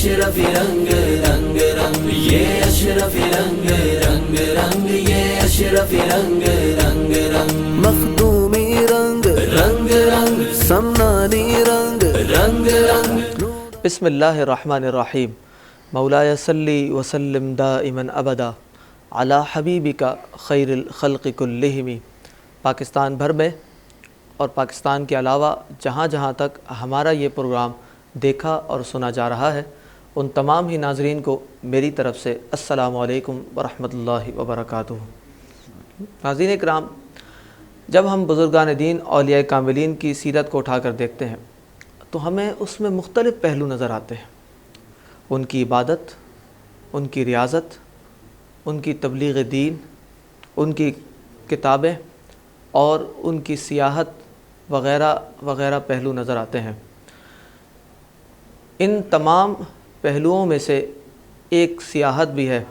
اشرفی رنگ رنگ رنگ، یہ اشرفی رنگ رنگ رنگ، یہ اشرفی رنگ رنگ رنگ، مخدومی رنگ رنگ رنگ سمنانی رنگ رنگ رنگ۔ بسم اللہ الرحمن الرحیم۔ مولاي صلی وسلم دائما ابدا علی حبیبک خیر الخلق کلہم۔ پاکستان بھر میں اور پاکستان کے علاوہ جہاں جہاں تک ہمارا یہ پروگرام دیکھا اور سنا جا رہا ہے، ان تمام ہی ناظرین کو میری طرف سے السلام علیکم ورحمۃ اللہ وبرکاتہ۔ ناظرین اکرام، جب ہم بزرگان دین اولیاء کاملین کی سیرت کو اٹھا کر دیکھتے ہیں تو ہمیں اس میں مختلف پہلو نظر آتے ہیں۔ ان کی عبادت، ان کی ریاضت، ان کی تبلیغ دین، ان کی کتابیں اور ان کی سیاحت وغیرہ وغیرہ پہلو نظر آتے ہیں۔ ان تمام پہلوؤں میں سے ایک سیاحت بھی ہے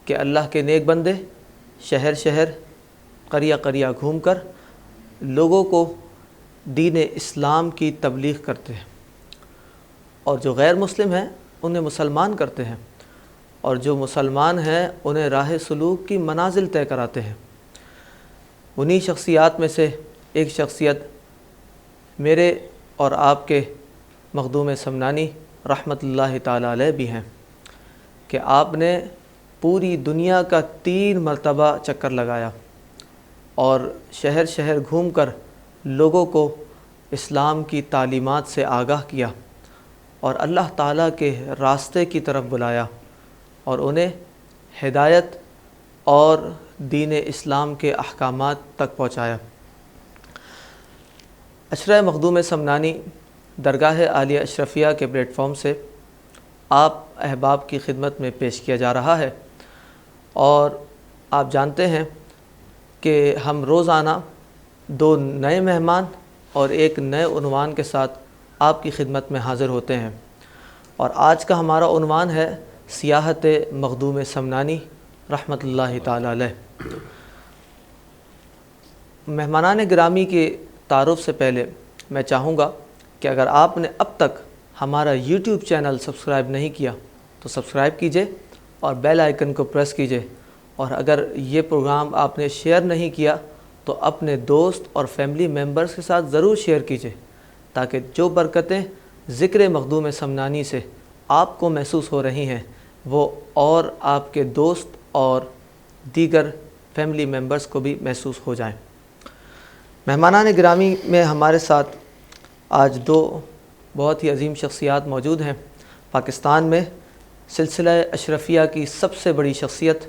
کہ اللہ کے نیک بندے شہر شہر قریہ قریہ گھوم کر لوگوں کو دین اسلام کی تبلیغ کرتے ہیں، اور جو غیر مسلم ہیں انہیں مسلمان کرتے ہیں، اور جو مسلمان ہیں انہیں راہ سلوک کی منازل طے کراتے ہیں۔ انہی شخصیات میں سے ایک شخصیت میرے اور آپ کے مخدوم سمنانی رحمۃ اللہ تعالی علیہ بھی ہیں کہ آپ نے پوری دنیا کا 3 مرتبہ چکر لگایا اور شہر شہر گھوم کر لوگوں کو اسلام کی تعلیمات سے آگاہ کیا اور اللہ تعالیٰ کے راستے کی طرف بلایا اور انہیں ہدایت اور دین اسلام کے احکامات تک پہنچایا۔ عشرہ مخدوم سمنانی درگاہ عالیہ اشرفیہ کے پلیٹ فارم سے آپ احباب کی خدمت میں پیش کیا جا رہا ہے، اور آپ جانتے ہیں کہ ہم روزانہ 2 نئے مہمان اور ایک نئے عنوان کے ساتھ آپ کی خدمت میں حاضر ہوتے ہیں، اور آج کا ہمارا عنوان ہے سیاحت مخدوم سمنانی رحمۃ اللہ تعالی علیہ۔ مہمانان گرامی کے تعارف سے پہلے میں چاہوں گا کہ اگر آپ نے اب تک ہمارا یوٹیوب چینل سبسکرائب نہیں کیا تو سبسکرائب کیجئے اور بیل آئیکن کو پریس کیجئے، اور اگر یہ پروگرام آپ نے شیئر نہیں کیا تو اپنے دوست اور فیملی ممبرز کے ساتھ ضرور شیئر کیجئے، تاکہ جو برکتیں ذکر مخدوم سمنانی سے آپ کو محسوس ہو رہی ہیں وہ اور آپ کے دوست اور دیگر فیملی ممبرز کو بھی محسوس ہو جائیں۔ مہمانان گرامی میں ہمارے ساتھ آج 2 بہت ہی عظیم شخصیات موجود ہیں۔ پاکستان میں سلسلہ اشرفیہ کی سب سے بڑی شخصیت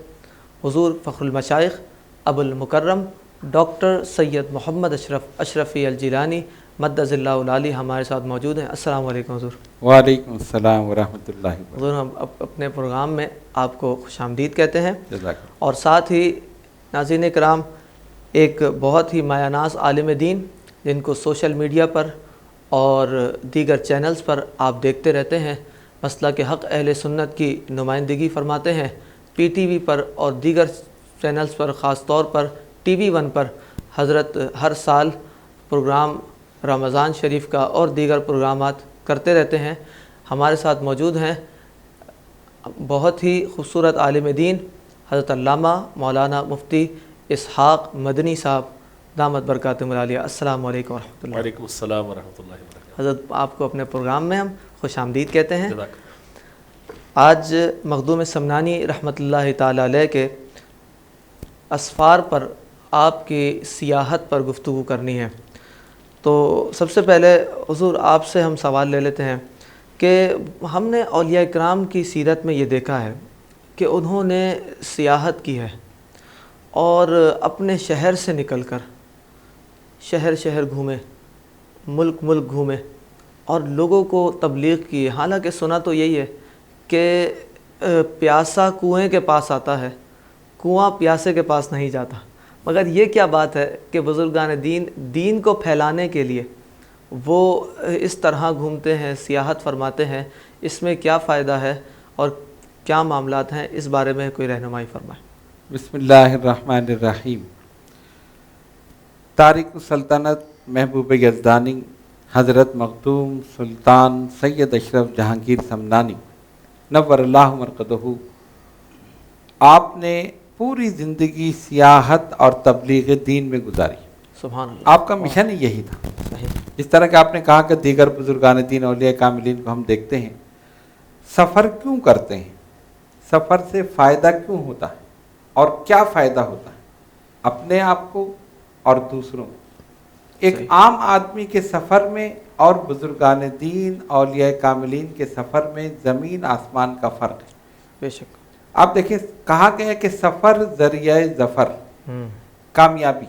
حضور فخر المشائخ ابو المکرم ڈاکٹر سید محمد اشرفی الجیلانی مدظ اللہ العالی ہمارے ساتھ موجود ہیں۔ السلام علیکم حضور۔ وعلیکم السلام ورحمۃ اللہ وبرکاتہ۔ حضور، ہم اپنے پروگرام میں آپ کو خوش آمدید کہتے ہیں، جزاک اللہ۔ اور ساتھ ہی ناظرین کرام، ایک بہت ہی مایہ ناز عالم دین جن کو سوشل میڈیا پر اور دیگر چینلز پر آپ دیکھتے رہتے ہیں، مسلک حق اہل سنت کی نمائندگی فرماتے ہیں، پی ٹی وی پر اور دیگر چینلز پر، خاص طور پر ٹی وی 1 پر حضرت ہر سال پروگرام رمضان شریف کا اور دیگر پروگرامات کرتے رہتے ہیں۔ ہمارے ساتھ موجود ہیں بہت ہی خوبصورت عالم دین حضرت علامہ مولانا مفتی اسحاق مدنی صاحب دامت برکاتہم العالیہ۔ السلام علیکم ورحمۃ اللہ۔ وعلیکم السلام ورحمۃ اللہ وبرکاتہ۔ حضرت، آپ کو اپنے پروگرام میں ہم خوش آمدید کہتے ہیں۔ جزاک آج مخدوم سمنانی رحمۃ اللہ تعالی علیہ کے اسفار پر آپ کی سیاحت پر گفتگو کرنی ہے، تو سب سے پہلے حضور آپ سے ہم سوال لے لیتے ہیں کہ ہم نے اولیاء کرام کی سیرت میں یہ دیکھا ہے کہ انہوں نے سیاحت کی ہے اور اپنے شہر سے نکل کر شہر شہر گھومے، ملک ملک گھومے اور لوگوں کو تبلیغ کی۔ حالانکہ سنا تو یہی ہے کہ پیاسا کنویں کے پاس آتا ہے، کنواں پیاسے کے پاس نہیں جاتا، مگر یہ کیا بات ہے کہ بزرگان دین کو پھیلانے کے لیے وہ اس طرح گھومتے ہیں، سیاحت فرماتے ہیں؟ اس میں کیا فائدہ ہے اور کیا معاملات ہیں؟ اس بارے میں کوئی رہنمائی فرمائیں۔ بسم اللہ الرحمن الرحیم۔ تارک السلطنت محبوب یزدانی حضرت مخدوم سلطان سید اشرف جہانگیر سمنانی نور اللہ مرقدہ، آپ نے پوری زندگی سیاحت اور تبلیغ دین میں گزاری۔ سبحان اللہ۔ آپ کا مشن ہی یہی تھا۔ صحیح۔ جس طرح کہ آپ نے کہا کہ دیگر بزرگان دین اولیاء کاملین کو ہم دیکھتے ہیں، سفر کیوں کرتے ہیں، سفر سے فائدہ کیوں ہوتا ہے اور کیا فائدہ ہوتا ہے اپنے آپ کو اور دوسروں کو۔ ایک عام آدمی کے سفر میں اور بزرگان دین اولیاء کاملین کے سفر میں زمین آسمان کا فرق ہے۔ بے شک۔ آپ دیکھیں، کہا گیا ہے کہ سفر ذریعہ ظفر، کامیابی۔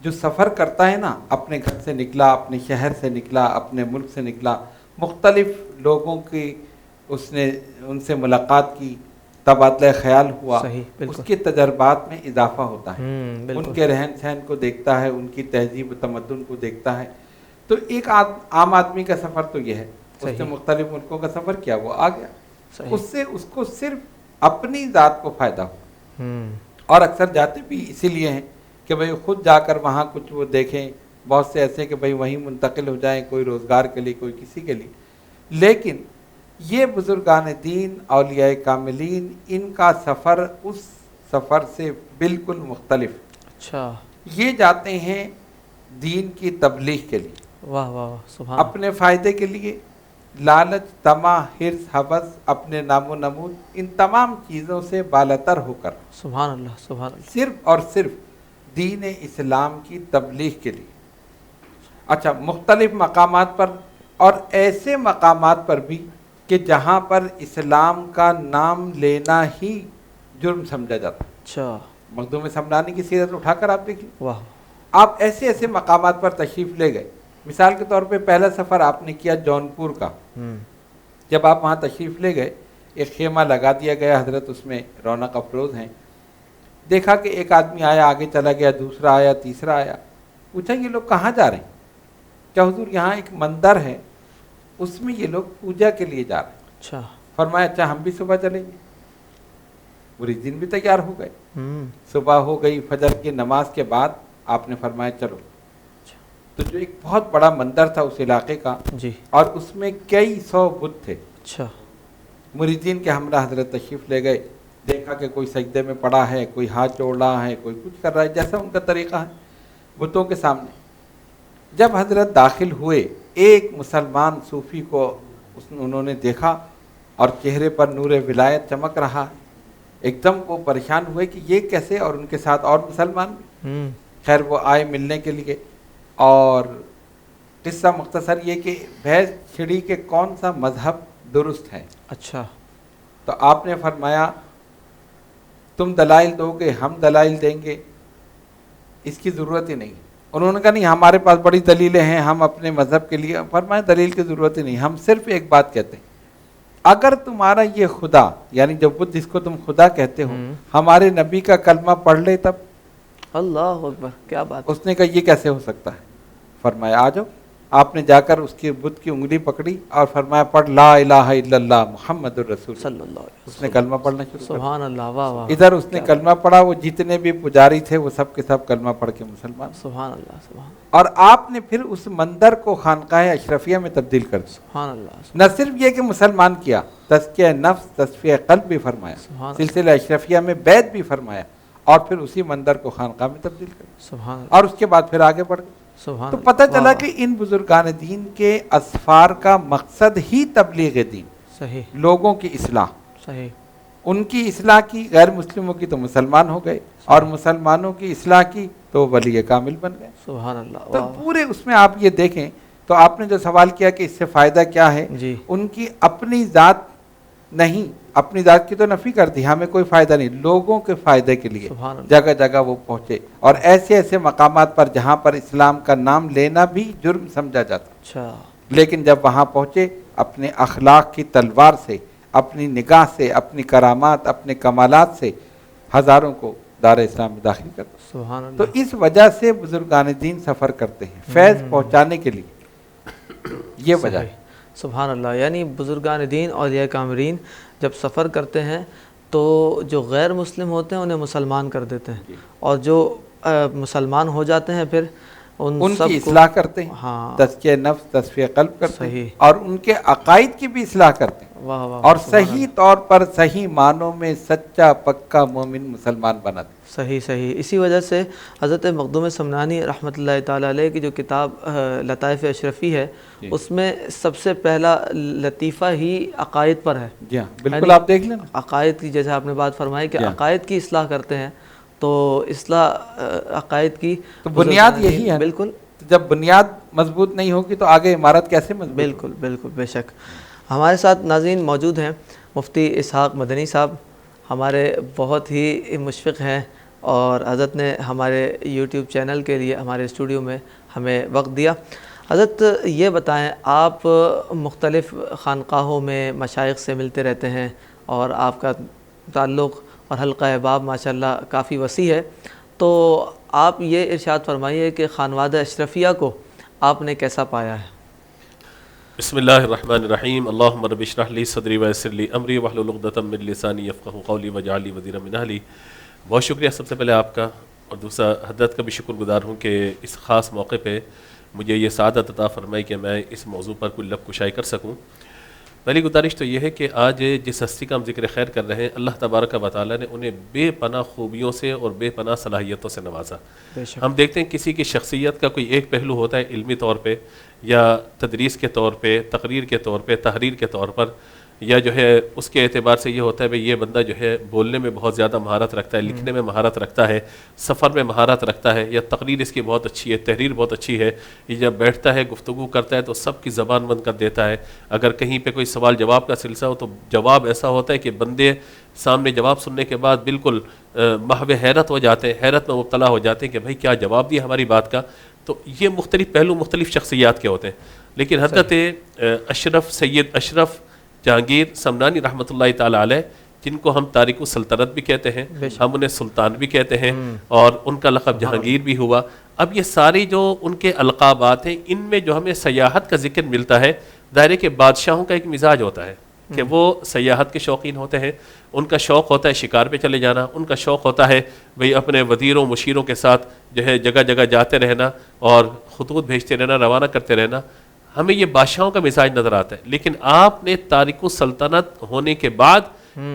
جو سفر کرتا ہے نا، اپنے گھر سے نکلا، اپنے شہر سے نکلا، اپنے ملک سے نکلا، مختلف لوگوں کی اس نے ان سے ملاقات کی، تبادلہ خیال ہوا، صحیح، بالکل۔ اس کے تجربات میں اضافہ ہوتا ہے، بالکل۔ ان کے رہن سہن کو دیکھتا ہے، ان کی تہذیب و تمدن کو دیکھتا ہے۔ تو ایک عام آدمی کا سفر تو یہ ہے، اس نے صحیح۔ مختلف ملکوں کا سفر کیا، وہ آ گیا، صحیح۔ اس سے اس کو صرف اپنی ذات کو فائدہ ہو۔ اور اکثر جاتے بھی اسی لیے ہیں کہ بھئی خود جا کر وہاں کچھ وہ دیکھیں، بہت سے ایسے کہ بھئی وہیں منتقل ہو جائیں، کوئی روزگار کے لیے، کوئی کسی کے لیے۔ لیکن یہ بزرگان دین اولیاء کاملین، ان کا سفر اس سفر سے بالکل مختلف۔ اچھا۔ یہ جاتے ہیں دین کی تبلیغ کے لیے، واہ واہ واہ، سبحان۔ اپنے فائدے کے لیے، لالچ، طمع، حرص، ہوس، اپنے نام و نمود، ان تمام چیزوں سے بالاتر ہو کر سبحان اللہ، سبحان اللہ۔ صرف اور صرف دین اسلام کی تبلیغ کے لیے۔ اچھا، مختلف مقامات پر، اور ایسے مقامات پر بھی کہ جہاں پر اسلام کا نام لینا ہی جرم سمجھا جاتا ہے۔ اچھا۔ مخدوم سمنانی کی سیرت اٹھا کر آپ دیکھ لیں، واہ۔ آپ ایسے ایسے مقامات پر تشریف لے گئے۔ مثال کے طور پہ پہلا سفر آپ نے کیا جونپور کا۔ جب آپ وہاں تشریف لے گئے، ایک خیمہ لگا دیا گیا، حضرت اس میں رونق افروز ہیں۔ دیکھا کہ ایک آدمی آیا، آگے چلا گیا، دوسرا آیا، تیسرا آیا۔ پوچھا یہ لوگ کہاں جا رہے ہیں؟ کیا حضور یہاں ایک مندر ہے، اس میں یہ لوگ پوجا کے لیے جا رہے ہیں۔ اچھا۔ فرمایا اچھا ہم بھی صبح چلیں گے۔ مریدین بھی تیار ہو گئے، صبح ہو گئی، فجر کی نماز کے بعد آپ نے فرمایا چلو۔ تو جو ایک بہت بڑا مندر تھا اس علاقے کا، جی، اور اس میں کئی سو بت تھے۔ اچھا۔ مریدین کے ہمراہ حضرت تشریف لے گئے، دیکھا کہ کوئی سجدے میں پڑا ہے، کوئی ہاتھ جوڑ رہا ہے، کوئی کچھ کر رہا ہے، جیسا ان کا طریقہ ہے بتوں کے سامنے۔ جب حضرت داخل ہوئے، ایک مسلمان صوفی کو انہوں نے دیکھا اور چہرے پر نور ولایت چمک رہا ہے۔ ایک دم وہ پریشان ہوئے کہ یہ کیسے، اور ان کے ساتھ اور مسلمان بھی۔ خیر وہ آئے ملنے کے لیے، اور قصہ مختصر یہ کہ بحث چھڑی کہ کون سا مذہب درست ہے۔ اچھا۔ تو آپ نے فرمایا تم دلائل دو گے، ہم دلائل دیں گے، اس کی ضرورت ہی نہیں۔ انہوں نے کہا نہیں ہمارے پاس بڑی دلیلیں ہیں، ہم اپنے مذہب کے لیے۔ فرمایا دلیل کی ضرورت ہی نہیں، ہم صرف ایک بات کہتے ہیں، اگر تمہارا یہ خدا، یعنی جو بدھ جس کو تم خدا کہتے ہو، ہمارے نبی کا کلمہ پڑھ لے تب۔ اللہ اکبر، کیا بات۔ اس نے کہا یہ کیسے ہو سکتا ہے؟ فرمایا آ جاؤ۔ آپ نے جا کر اس کی بدھ کی انگلی پکڑی اور فرمایا پڑھ لا الہ الا اللہ محمد الرسول صلی اللہ علیہ اس نے کلمہ پڑھنا شروع کر سبحان اللہ، واہ واہ۔ ادھر اس نے کلمہ پڑھا، وہ جتنے بھی پجاری تھے وہ سب کے سب کلمہ پڑھ کے مسلمان۔ سبحان اللہ، سبحان اور آپ نے پھر اس مندر کو خانقاہ اشرفیہ میں تبدیل کر دیا۔ سبحان اللہ۔ نہ صرف یہ کہ مسلمان کیا، تزکیہ نفس، تزکیہ قلب بھی فرمایا، سبحان سلسلہ اشرفیہ میں بیعت بھی فرمایا، اور پھر اسی مندر کو خانقاہ میں تبدیل کر دیا، سبحان اللہ، اور اس کے بعد پھر آگے بڑھ گئے۔ سبحان تو اللہ۔ پتہ چلا واہ، کہ ان بزرگان دین کے اسفار کا مقصد ہی تبلیغ دین، صحیح، لوگوں کی اصلاح۔ صحیح، ان کی اصلاح کی، غیر مسلموں کی تو مسلمان ہو گئے، اور مسلمانوں کی اصلاح کی تو ولی کامل بن گئے۔ سبحان اللہ، تو واہ، پورے اس میں آپ یہ دیکھیں، تو آپ نے جو سوال کیا کہ اس سے فائدہ کیا ہے، جی، ان کی اپنی ذات نہیں، اپنی ذات کی تو نفی کر دی، ہمیں کوئی فائدہ نہیں، لوگوں کے فائدے کے لیے سبحان اللہ، جگہ جگہ وہ پہنچے، اور ایسے ایسے مقامات پر جہاں پر اسلام کا نام لینا بھی جرم سمجھا جاتا، اچھا، لیکن جب وہاں پہنچے اپنے اخلاق کی تلوار سے، اپنی نگاہ سے، اپنی کرامات، اپنے کمالات سے ہزاروں کو دار اسلام میں داخل کرتے۔ سبحان اللہ۔ تو اس وجہ سے بزرگان دین سفر کرتے ہیں، فیض پہنچانے کے لیے، یہ وجہ ہے۔ سبحان اللہ، یعنی بزرگان دین اولیاء کاملین جب سفر کرتے ہیں تو جو غیر مسلم ہوتے ہیں انہیں مسلمان کر دیتے ہیں، اور جو مسلمان ہو جاتے ہیں پھر ان سب کی کو- اصلاح کرتے ہیں، ہاں تزکیہ نفس، تزکیہ قلب کرتے ہیں، صحیح، اور ان کے عقائد کی بھی اصلاح کرتے ہیں، واہ واہ، اور سبحان صحیح طور پر صحیح معنوں میں سچا پکا مومن مسلمان بناتے ہیں۔ صحیح صحیح۔ اسی وجہ سے حضرت مخدوم سمنانی رحمۃ اللہ تعالیٰ علیہ کی جو کتاب لطائف اشرفی ہے، جی اس میں سب سے پہلا لطیفہ ہی عقائد پر ہے۔ جی ہاں بالکل، یعنی آپ دیکھ لیں نا۔ عقائد کی، جیسے آپ نے بات فرمائی کہ جی ہاں۔ عقائد کی اصلاح کرتے ہیں، تو اصلاح عقائد کی تو بنیاد یہی ہے، بالکل جب بنیاد مضبوط نہیں ہوگی تو آگے عمارت کیسے مضبوط ہوگی؟ بالکل بالکل بے شک۔ ہمارے ساتھ ناظرین موجود ہیں مفتی اسحاق مدنی صاحب، ہمارے بہت ہی مشفق ہیں، اور حضرت نے ہمارے یوٹیوب چینل کے لیے ہمارے اسٹوڈیو میں ہمیں وقت دیا۔ حضرت یہ بتائیں، آپ مختلف خانقاہوں میں مشائخ سے ملتے رہتے ہیں، اور آپ کا تعلق اور حلقہ احباب ماشاءاللہ کافی وسیع ہے، تو آپ یہ ارشاد فرمائیے کہ خانوادہ اشرفیہ کو آپ نے کیسا پایا ہے؟ بسم اللہ الرحمن الرحیم، اللہم رب اشرح لی صدری ویسر لی امری واحلل عقدۃ من لسانی یفقہوا قولی واجعل لی وزیرا من اہلی۔ بہت شکریہ سب سے پہلے آپ کا، اور دوسرا حضرت کا بھی شکر گزار ہوں کہ اس خاص موقع پہ مجھے یہ سعادت عطا فرمائی کہ میں اس موضوع پر کوئی لب کشائی کر سکوں۔ پہلی گزارش تو یہ ہے کہ آج جس ہستی کا ہم ذکر خیر کر رہے ہیں، اللہ تبارک و تعالیٰ نے انہیں بے پناہ خوبیوں سے اور بے پناہ صلاحیتوں سے نوازا۔ بے شک، ہم دیکھتے ہیں کسی کی شخصیت کا کوئی ایک پہلو ہوتا ہے علمی طور پہ، یا تدریس کے طور پہ، تقریر کے طور پہ، تحریر کے طور پر، یا جو ہے اس کے اعتبار سے یہ ہوتا ہے بھئی یہ بندہ جو ہے بولنے میں بہت زیادہ مہارت رکھتا ہے، لکھنے میں مہارت رکھتا ہے، سفر میں مہارت رکھتا ہے، یا تقریر اس کی بہت اچھی ہے، تحریر بہت اچھی ہے، یہ جب بیٹھتا ہے گفتگو کرتا ہے تو سب کی زبان بند کر دیتا ہے۔ اگر کہیں پہ کوئی سوال جواب کا سلسلہ ہو تو جواب ایسا ہوتا ہے کہ بندے سامنے جواب سننے کے بعد بالکل محو حیرت ہو جاتے ہیں، حیرت میں مبتلا ہو جاتے ہیں کہ بھئی کیا جواب دیا ہماری بات کا۔ تو یہ مختلف پہلو مختلف شخصیات کے ہوتے ہیں، لیکن حضرت اشرف سید اشرف جہانگیر سمنانی رحمۃ اللہ تعالیٰ علیہ، جن کو ہم تارک السلطنت بھی کہتے ہیں، ہم انہیں سلطان بھی کہتے ہیں، اور ان کا لقب جہانگیر بھی ہوا۔ اب یہ سارے جو ان کے القابات ہیں، ان میں جو ہمیں سیاحت کا ذکر ملتا ہے، دائرے کے بادشاہوں کا ایک مزاج ہوتا ہے کہ وہ سیاحت کے شوقین ہوتے ہیں، ان کا شوق ہوتا ہے شکار پہ چلے جانا، ان کا شوق ہوتا ہے بھئی اپنے وزیروں مشیروں کے ساتھ جو ہے جگہ جگہ جاتے رہنا اور خطوط بھیجتے رہنا، روانہ کرتے رہنا۔ ہمیں یہ بادشاہوں کا مزاج نظر آتا ہے، لیکن آپ نے تارک السلطنت ہونے کے بعد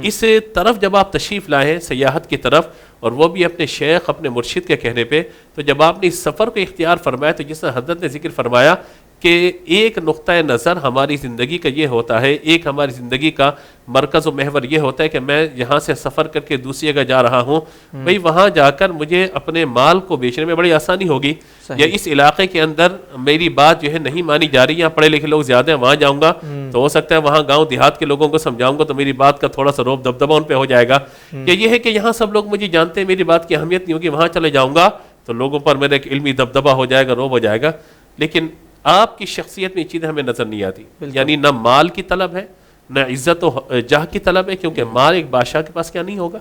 اس طرف جب آپ تشریف لائے ہیں سیاحت کی طرف، اور وہ بھی اپنے شیخ اپنے مرشد کے کہنے پہ، تو جب آپ نے اس سفر کو اختیار فرمایا تو جس طرح حضرت نے ذکر فرمایا کہ ایک نقطہ نظر ہماری زندگی کا یہ ہوتا ہے، ایک ہماری زندگی کا مرکز و محور یہ ہوتا ہے کہ میں یہاں سے سفر کر کے دوسری جگہ جا رہا ہوں، بھئی وہاں جا کر مجھے اپنے مال کو بیچنے میں بڑی آسانی ہوگی، یا اس علاقے کے اندر میری بات جو ہے نہیں مانی جا رہی، یہاں پڑھے لکھے لوگ زیادہ ہیں، وہاں جاؤں گا تو ہو سکتا ہے وہاں گاؤں دیہات کے لوگوں کو سمجھاؤں گا تو میری بات کا تھوڑا سا روب دبدبہ ان پہ ہو جائے گا، یا یہ ہے کہ یہاں سب لوگ مجھے جانتے ہیں، میری بات کی اہمیت نہیں ہوگی، وہاں چلے جاؤں گا تو لوگوں پر میرا ایک علمی دبدبہ ہو جائے گا، روب ہو جائے گا۔ لیکن آپ کی شخصیت میں یہ چیزیں ہمیں نظر نہیں آتی، یعنی نہ مال کی طلب ہے، نہ عزت و جاہ کی طلب ہے، کیونکہ مال ایک بادشاہ کے پاس کیا نہیں ہوگا،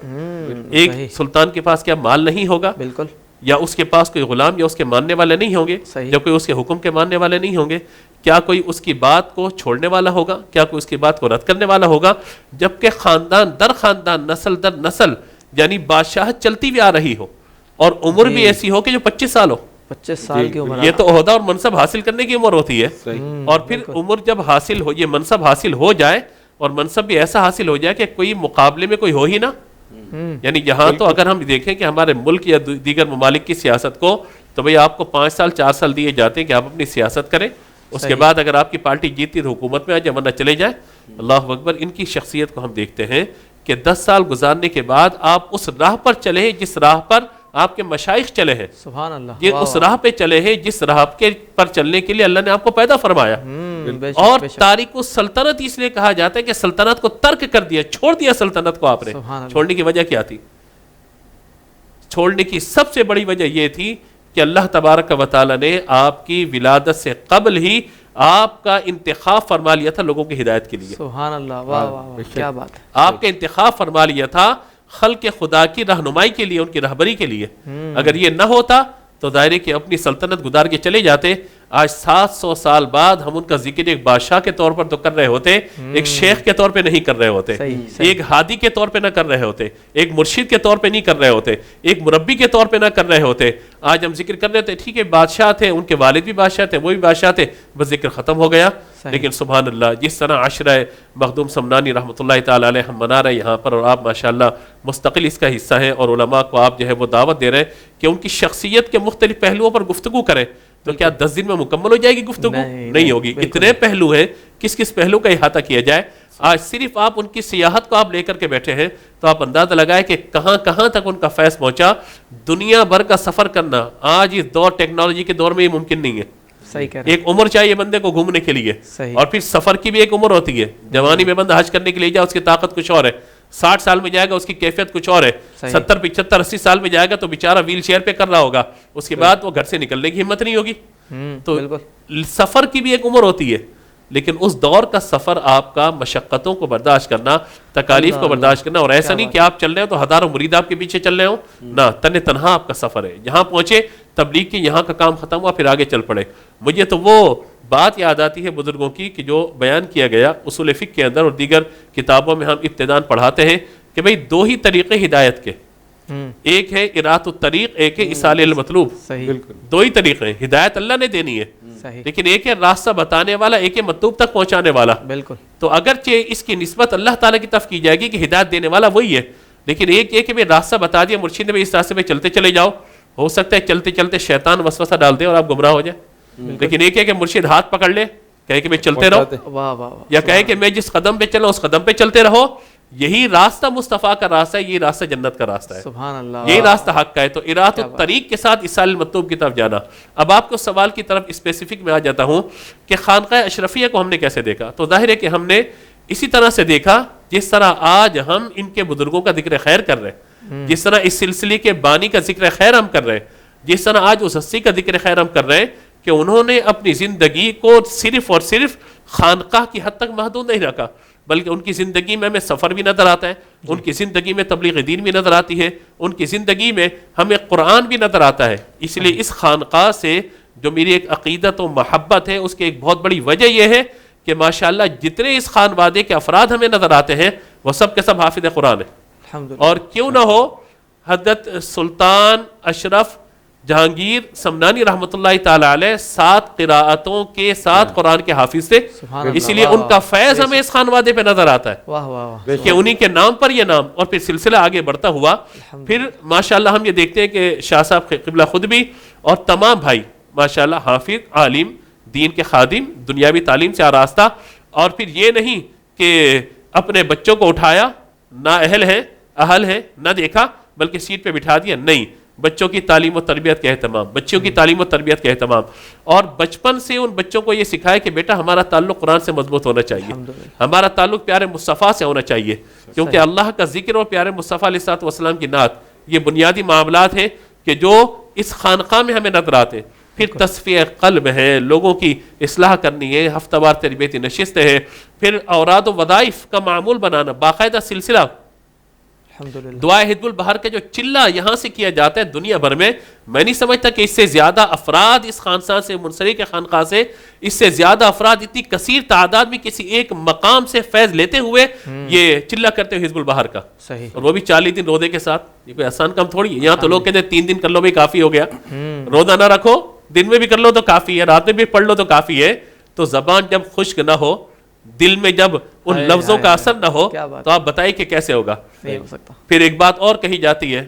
ایک سلطان کے پاس کیا مال نہیں ہوگا، بالکل، یا اس کے پاس کوئی غلام یا اس کے ماننے والے نہیں ہوں گے، جب کوئی اس کے حکم کے ماننے والے نہیں ہوں گے، کیا کوئی اس کی بات کو چھوڑنے والا ہوگا، کیا کوئی اس کی بات کو رد کرنے والا ہوگا، جبکہ خاندان در خاندان نسل در نسل یعنی بادشاہت چلتی ہوئی آ رہی ہو، اور عمر بھی ایسی ہو کہ جو 25 سال ہو، 25 سال کی عمر، یہ تو عہدہ اور منصب حاصل کرنے کی عمر ہوتی ہے، اور پھر عمر جب حاصل ہو، یہ منصب حاصل ہو جائے، اور منصب بھی ایسا حاصل ہو جائے کہ کوئی مقابلے میں کوئی ہو ہی نہ، یعنی یہاں تو اگر ہم دیکھیں کہ ہمارے ملک یا دیگر ممالک کی سیاست کو، تو بھئی آپ کو 5 سال 4 سال دیے جاتے ہیں کہ آپ اپنی سیاست کریں، اس کے بعد اگر آپ کی پارٹی جیتی تو حکومت میں آ جائے ورنہ چلے جائیں۔ اللہ اکبر، ان کی شخصیت کو ہم دیکھتے ہیں کہ 10 سال گزارنے کے بعد آپ اس راہ پر چلے ہیں جس راہ پر آپ کے مشائخ چلے ہیں، سبحان اللہ، یہ اس راہ پہ چلے ہیں جس راہ کے پر چلنے کے لیے اللہ نے آپ کو پیدا فرمایا، اور تارک السلطنت اس لیے کہا جاتا ہے کہ سلطنت کو ترک کر دیا، چھوڑ دیا سلطنت کو آپ نے۔ چھوڑنے کی وجہ کیا تھی؟ چھوڑنے کی سب سے بڑی وجہ یہ تھی کہ اللہ تبارک و تعالی نے آپ کی ولادت سے قبل ہی آپ کا انتخاب فرما لیا تھا لوگوں کی ہدایت کے لیے۔ سبحان اللہ، واہ واہ واہ، کیا بات ہے، آپ کا انتخاب فرما لیا تھا خلق خدا کی رہنمائی کے لیے، ان کی رہبری کے لیے۔ اگر یہ نہ ہوتا تو دائرے کی اپنی سلطنت گزار کے چلے جاتے، آج 700 سال بعد ہم ان کا ذکر ایک بادشاہ کے طور پر تو کر رہے ہوتے، ایک شیخ کے طور پہ نہیں کر رہے ہوتے، ایک ہادی کے طور پہ نہ کر رہے ہوتے، ایک مرشد کے طور پہ نہیں کر رہے ہوتے، ایک مربی کے طور پہ نہ کر رہے ہوتے. آج ہم ذکر کر رہے ہوتے، ٹھیک ہے بادشاہ تھے، ان کے والد بھی بادشاہ تھے، وہ بھی بادشاہ تھے، بس ذکر ختم ہو گیا. لیکن سبحان اللہ جس طرح عشرہ مخدوم سمنانی رحمۃ اللہ تعالی علیہ ہم منا رہے ہیں یہاں پر، اور آپ ماشاءاللہ مستقل اس کا حصہ ہیں، اور علماء کو آپ جو ہے وہ دعوت دے رہے ہیں کہ ان کی شخصیت کے مختلف پہلوؤں پر گفتگو کریں، تو کیا 10 دن میں مکمل ہو جائے گی گفتگو؟ نہیں ہوگی. اتنے پہلو ہیں، کس کس پہلو کا احاطہ کیا جائے. آج صرف آپ ان کی سیاحت کو آپ لے کر کے بیٹھے ہیں تو آپ اندازہ لگائیں کہ کہاں کہاں تک ان کا فیض پہنچا. دنیا بھر کا سفر کرنا آج اس دور ٹیکنالوجی کے دور میں یہ ممکن نہیں ہے. صحیح کہہ رہے ہیں. ایک عمر چاہیے بندے کو گھومنے کے لیے، اور پھر سفر کی بھی ایک عمر ہوتی ہے. جوانی میں بندہ حج کرنے کے لیے جائے اس کی طاقت کچھ اور ہے، 60 سال میں جائے گا اس کی کیفیت کچھ اور ہے، 70 75 80 سال میں جائے گا تو بیچارہ ویل چیئر پہ کر رہا ہوگا، اس کے بعد وہ گھر سے نکلنے کی ہمت نہیں ہوگی. تو سفر کی بھی ایک عمر ہوتی ہے. لیکن اس دور کا سفر آپ کا مشقتوں کو برداشت کرنا، تکالیف کو برداشت کرنا، اور ایسا نہیں کہ آپ چل رہے ہو تو ہزاروں مرید آپ کے پیچھے چل رہے ہو، نہ، تنہا آپ کا سفر ہے. یہاں پہنچے تبلیغ کی، یہاں کا کام ختم ہوا، پھر آگے چل پڑے. مجھے تو وہ بات یاد آتی ہے بزرگوں کی کہ جو بیان کیا گیا اصول فقہ کے اندر اور دیگر کتابوں میں ہم ابتداءً پڑھاتے ہیں کہ بھئی 2 ہی طریقے ہدایت کے، ایک ہے اراۃ الطریق، ایک ہے ایصال المطلوب. بالکل 2 ہی طریقے ہیں. ہدایت اللہ نے دینی ہے، لیکن ایک ہے راستہ بتانے والا، ایک ہے مطلوب تک پہنچانے والا. بالکل. تو اگرچہ اس کی نسبت اللہ تعالیٰ کی طرف کی جائے گی کہ ہدایت دینے والا وہی ہے، لیکن ایک یہ کہ میں راستہ بتا دیا مرشد نے، اس راستے پہ چلتے چلے جاؤ. ہو سکتا ہے چلتے چلتے شیطان وسوسہ ڈال دے اور آپ گمراہ ہو جائیں. لیکن ایک ہے کہ مرشد ہاتھ پکڑ لے، کہے کہ میں چلتے رہو، واہ واہ، یا کہے کہ میں جس قدم پہ چلا اس قدم پہ چلتے رہو. یہی راستہ مصطفیٰ کا راستہ ہے، یہی راستہ جنت کا راستہ ہے، سبحان اللہ، یہی راستہ حق کا ہے. تو اراۃ الطریق کے ساتھ ایصال المطلوب کی طرف جانا. اب آپ کو سوال کی طرف اسپیسیفک میں آ جاتا ہوں کہ خانقاہ اشرفیہ کو ہم نے کیسے دیکھا. تو ظاہر ہے کہ ہم نے اسی طرح سے دیکھا جس طرح آج ہم ان کے بزرگوں کا ذکر خیر کر رہے ہیں، جس طرح اس سلسلے کے بانی کا ذکر خیر ہم کر رہے ہیں، جس طرح آج اس ہستی کا ذکر خیر ہم کر رہے ہیں کہ انہوں نے اپنی زندگی کو صرف اور صرف خانقاہ کی حد تک محدود نہیں رکھا، بلکہ ان کی زندگی میں ہمیں سفر بھی نظر آتا ہے، ان کی زندگی میں تبلیغ دین بھی نظر آتی ہے، ان کی زندگی میں ہمیں قرآن بھی نظر آتا ہے. اس لیے اس خانقاہ سے جو میری ایک عقیدت و محبت ہے اس کی ایک بہت بڑی وجہ یہ ہے کہ ماشاءاللہ جتنے اس خانوادے کے افراد ہمیں نظر آتے ہیں وہ سب کے سب حافظ قرآن ہیں. اور کیوں نہ ہو حضرت سلطان اشرف جہانگیر سمنانی رحمۃ اللہ تعالی علیہ 7 قراءتوں کے 7 قرآن کے حافظ تھے، اس لیے ان کا فیض ہمیں اس خانوادے پہ نظر آتا ہے. واہ واہ، کہ انہی کے نام پر یہ نام، اور پھر سلسلہ آگے بڑھتا ہوا. پھر ماشاءاللہ ہم یہ دیکھتے ہیں کہ شاہ صاحب قبلہ خود بھی اور تمام بھائی ماشاءاللہ حافظ، عالم، دین کے خادم، دنیاوی تعلیم سے آراستہ. اور پھر یہ نہیں کہ اپنے بچوں کو اٹھایا، نہ اہل ہے نہ دیکھا بلکہ سیٹ پہ بٹھا دیا، نہیں، بچوں کی تعلیم و تربیت کا اہتمام، بچوں کی تعلیم و تربیت کا اہتمام. اور بچپن سے ان بچوں کو یہ سکھایا کہ بیٹا ہمارا تعلق قرآن سے مضبوط ہونا چاہیے، ہمارا تعلق پیارے مصطفیٰ سے ہونا چاہیے، کیونکہ اللہ کا ذکر اور پیارے مصطفیٰ علیہ الصلوۃ والسلام کی نعت یہ بنیادی معاملات ہیں کہ جو اس خانقاہ میں ہمیں نظر آتے ہیں. پھر تصفیہ قلب ہے، لوگوں کی اصلاح کرنی ہے، ہفتہ وار تربیتی نشستیں ہیں، پھر اوراد و وظائف کا معمول بنانا، باقاعدہ سلسلہ. دعائے حزب البحر کا جو چلہ یہاں سے کیا جاتا ہے دنیا بھر میں نہیں سمجھتا کہ اس سے زیادہ افراد اس خانقاہ سے منسلک خانقاہ سے، اس سے زیادہ افراد اتنی کثیر تعداد میں کسی ایک مقام سے فیض لیتے ہوئے یہ چلہ کرتے ہوئے حزب البحر کا. صحیح. اور وہ بھی 40 دن روزے کے ساتھ. یہ کوئی آسان کام تھوڑی ہے. یہاں تو لوگ کہتے ہیں 3 دن کر لو بھی کافی ہو گیا، روزہ نہ رکھو، دن میں بھی کر لو تو کافی ہے، رات میں بھی پڑھ لو تو کافی ہے. تو زبان جب خشک نہ ہو، دل میں جب ان لفظوں کا اثر نہ ہو تو آپ بتائیے کہ کیسے ہوگا. نہیں ہو سکتا. پھر ایک بات اور کہی جاتی ہے،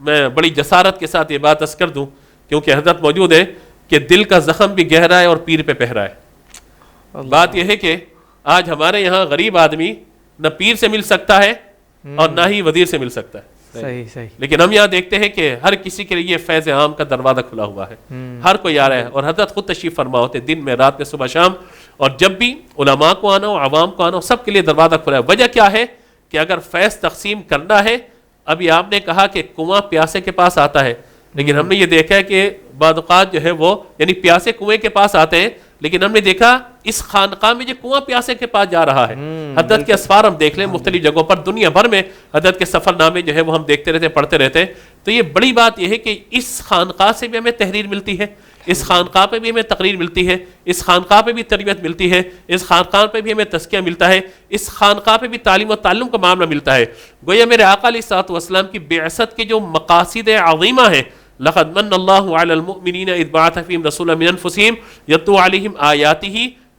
میں بڑی جسارت کے ساتھ یہ بات عرض کر دوں کیونکہ حضرت موجود ہے، کہ دل کا زخم بھی گہرا ہے اور پیر پہ پہرا ہے. بات یہ ہے کہ آج ہمارے یہاں غریب آدمی نہ پیر سے مل سکتا ہے اور نہ ہی وزیر سے مل سکتا ہے. صحیح. لیکن ہم یہاں دیکھتے ہیں کہ ہر کسی کے لیے فیض عام کا دروازہ کھلا ہوا ہے، ہر کوئی آ رہا ہے. اور حضرت خود تشریف فرما ہوتے دن میں، رات میں، صبح شام. اور جب بھی علماء کو آنا ہو، عوام کو آنا ہو، سب کے لیے دروازہ کھلا ہے. وجہ کیا ہے کہ اگر فیض تقسیم کرنا ہے، ابھی آپ نے کہا کہ کنواں پیاسے کے پاس آتا ہے، لیکن ہم نے یہ دیکھا ہے کہ بعض اوقات جو ہے وہ یعنی پیاسے کنویں کے پاس آتے ہیں، لیکن ہم نے دیکھا اس خانقاہ میں جو کنواں پیاسے کے پاس جا رہا ہے. حضرت کے اسفار ہم دیکھ لیں مختلف جگہوں پر دنیا بھر میں، حضرت کے سفر نامے جو ہے وہ ہم دیکھتے رہتے ہیں، پڑھتے رہتے ہیں. تو یہ بڑی بات یہ ہے کہ اس خانقاہ سے بھی ہمیں تحریر ملتی ہے، اس خانقاہ پہ بھی ہمیں تقریر ملتی ہے، اس خانقاہ پہ بھی تربیت ملتی ہے، اس خانقاہ پہ بھی ہمیں تزکیہ ملتا ہے، اس خانقاہ پہ بھی تعلیم و تعلم کا معاملہ ملتا ہے۔ گویا میرے آقا علیہ الصلوۃ والسلام کی بعثت کے جو مقاصد عظیمہ ہیں، لقد من اللہ علی المؤمنین اذ بعث فیہم رسولا من انفسہم یتلو علیہم آیاتہ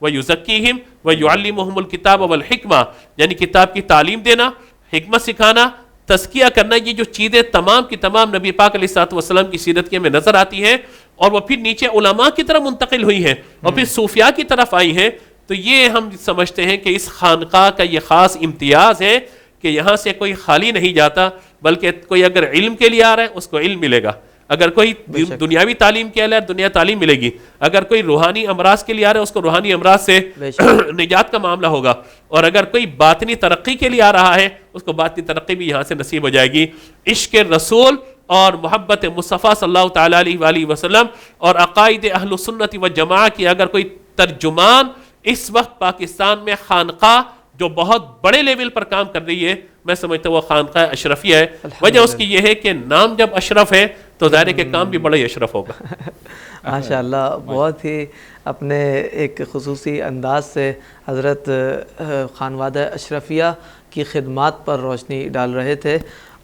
ویزکیہم ویعلمہم الکتاب والحکمہ، یعنی کتاب کی تعلیم دینا، حکمت سکھانا، تزکیہ کرنا، یہ جو چیزیں تمام کی تمام نبی پاک علیہ الصلوۃ والسلام کی سیرت کی ہمیں نظر آتی ہیں، اور وہ پھر نیچے علماء کی طرف منتقل ہوئی ہیں اور پھر صوفیاء کی طرف آئی ہیں۔ تو یہ ہم سمجھتے ہیں کہ اس خانقاہ کا یہ خاص امتیاز ہے کہ یہاں سے کوئی خالی نہیں جاتا، بلکہ کوئی اگر علم کے لیے آ رہا ہے اس کو علم ملے گا، اگر کوئی دنیاوی تعلیم کے لیے دنیا تعلیم ملے گی، اگر کوئی روحانی امراض کے لیے آ رہا ہے اس کو روحانی امراض سے نجات کا معاملہ ہوگا، اور اگر کوئی باطنی ترقی کے لیے آ رہا ہے اس کو باطنی ترقی بھی یہاں سے نصیب ہو جائے گی۔ عشق رسول اور محبت مصطفیٰ صلی اللہ تعالیٰ علیہ وآلہ وسلم اور عقائد اہل سنت و جماعہ کی اگر کوئی ترجمان اس وقت پاکستان میں خانقاہ جو بہت بڑے لیول پر کام کر رہی ہے، میں سمجھتا ہوں وہ خانقاہ اشرفیہ ہے۔ وجہ اس کی یہ ہے کہ نام جب اشرف ہے تو ظاہر ہے کہ کام بھی بڑا ہی اشرف ہوگا۔ ماشاءاللہ، بہت ہی اپنے ایک خصوصی انداز سے حضرت خانوادہ اشرفیہ کی خدمات پر روشنی ڈال رہے تھے،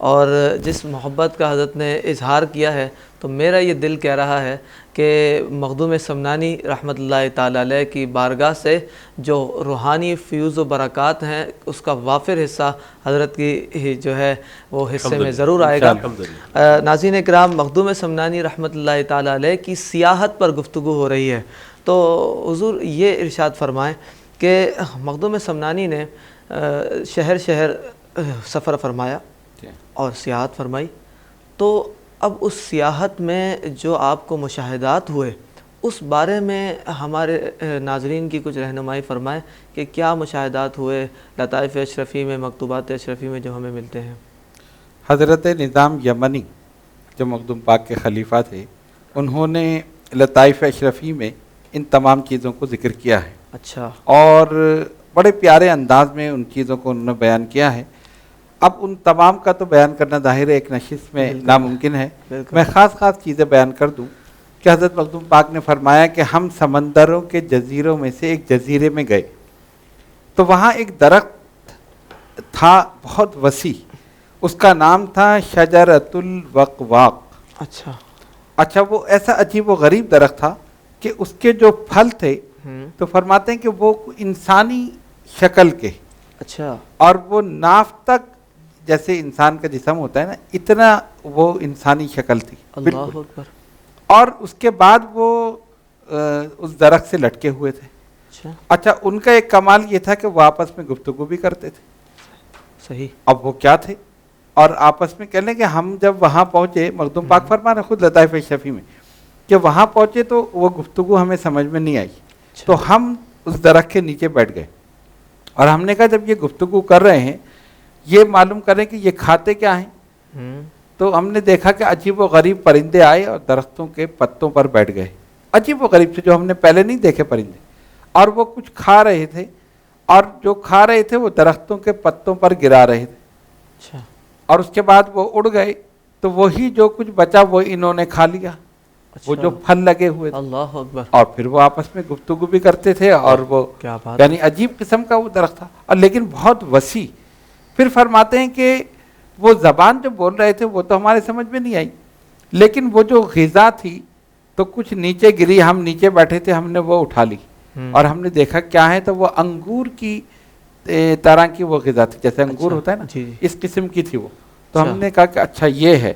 اور جس محبت کا حضرت نے اظہار کیا ہے تو میرا یہ دل کہہ رہا ہے کہ مخدوم سمنانی رحمۃ اللہ تعالیٰ علیہ کی بارگاہ سے جو روحانی فیوز و برکات ہیں اس کا وافر حصہ حضرت کی جو ہے وہ حصے میں ضرور آئے گا۔ ناظرین اکرام، مخدوم سمنانی رحمۃ اللہ تعالیٰ علیہ کی سیاحت پر گفتگو ہو رہی ہے، تو حضور یہ ارشاد فرمائیں کہ مخدوم سمنانی نے شہر شہر سفر فرمایا اور سیاحت فرمائی، تو اب اس سیاحت میں جو آپ کو مشاہدات ہوئے اس بارے میں ہمارے ناظرین کی کچھ رہنمائی فرمائیں کہ کیا مشاہدات ہوئے لطائف اشرفی میں، مکتوبات اشرفی میں جو ہمیں ملتے ہیں۔ حضرت نظام یمنی جو مخدوم پاک کے خلیفہ تھے، انہوں نے لطائف اشرفی میں ان تمام چیزوں کو ذکر کیا ہے، اچھا، اور بڑے پیارے انداز میں ان چیزوں کو انہوں نے بیان کیا ہے۔ اب ان تمام کا تو بیان کرنا ظاہر ہے ایک نشست میں ناممکن ہے، میں خاص چیزیں بیان کر دوں کہ حضرت مخدوم پاک نے فرمایا کہ ہم سمندروں کے جزیروں میں سے ایک جزیرے میں گئے، تو وہاں ایک درخت تھا بہت وسیع، اس کا نام تھا شجرۃ الوقواق۔ اچھا، وہ ایسا عجیب و غریب درخت تھا کہ اس کے جو پھل تھے تو فرماتے ہیں کہ وہ انسانی شکل کے، اچھا، اور وہ ناف تک جیسے انسان کا جسم ہوتا ہے نا، اتنا وہ انسانی شکل تھی، اللہ اکبر، اور اس کے بعد وہ اس درخت سے لٹکے ہوئے تھے۔ اچھا، ان کا ایک کمال یہ تھا کہ وہ آپس میں گفتگو بھی کرتے تھے۔ صحیح، اب وہ کیا تھے، اور آپس میں کہہ لیں کہ ہم جب وہاں پہنچے، مخدوم پاک فرمانا خود لطائف اشرفی میں کہ وہاں پہنچے تو وہ گفتگو ہمیں سمجھ میں نہیں آئی، تو ہم اس درخت کے نیچے بیٹھ گئے، اور ہم نے کہا جب یہ گفتگو کر رہے ہیں یہ معلوم کریں کہ یہ کھاتے کیا ہیں۔ تو ہم نے دیکھا کہ عجیب و غریب پرندے آئے اور درختوں کے پتوں پر بیٹھ گئے، عجیب و غریب سے جو ہم نے پہلے نہیں دیکھے پرندے، اور وہ کچھ کھا رہے تھے، اور جو کھا رہے تھے وہ درختوں کے پتوں پر گرا رہے تھے، اور اس کے بعد وہ اڑ گئے، تو وہی جو کچھ بچا وہ انہوں نے کھا لیا، وہ جو پھل لگے ہوئے تھے، اللہ اکبر، اور پھر وہ آپس میں گفتگو بھی کرتے تھے، اور وہ یعنی عجیب قسم کا وہ درخت تھا، اور لیکن بہت وسیع۔ پھر فرماتے ہیں کہ وہ زبان جو بول رہے تھے وہ تو ہمارے سمجھ میں نہیں آئی، لیکن وہ جو غذا تھی تو کچھ نیچے گری، ہم نیچے بیٹھے تھے، ہم نے وہ اٹھا لی، اور ہم نے دیکھا کیا ہے، تو وہ انگور کی طرح کی وہ غذا تھی، جیسے انگور ہوتا ہے نا، اس قسم کی تھی وہ، تو ہم نے کہا کہ اچھا یہ ہے۔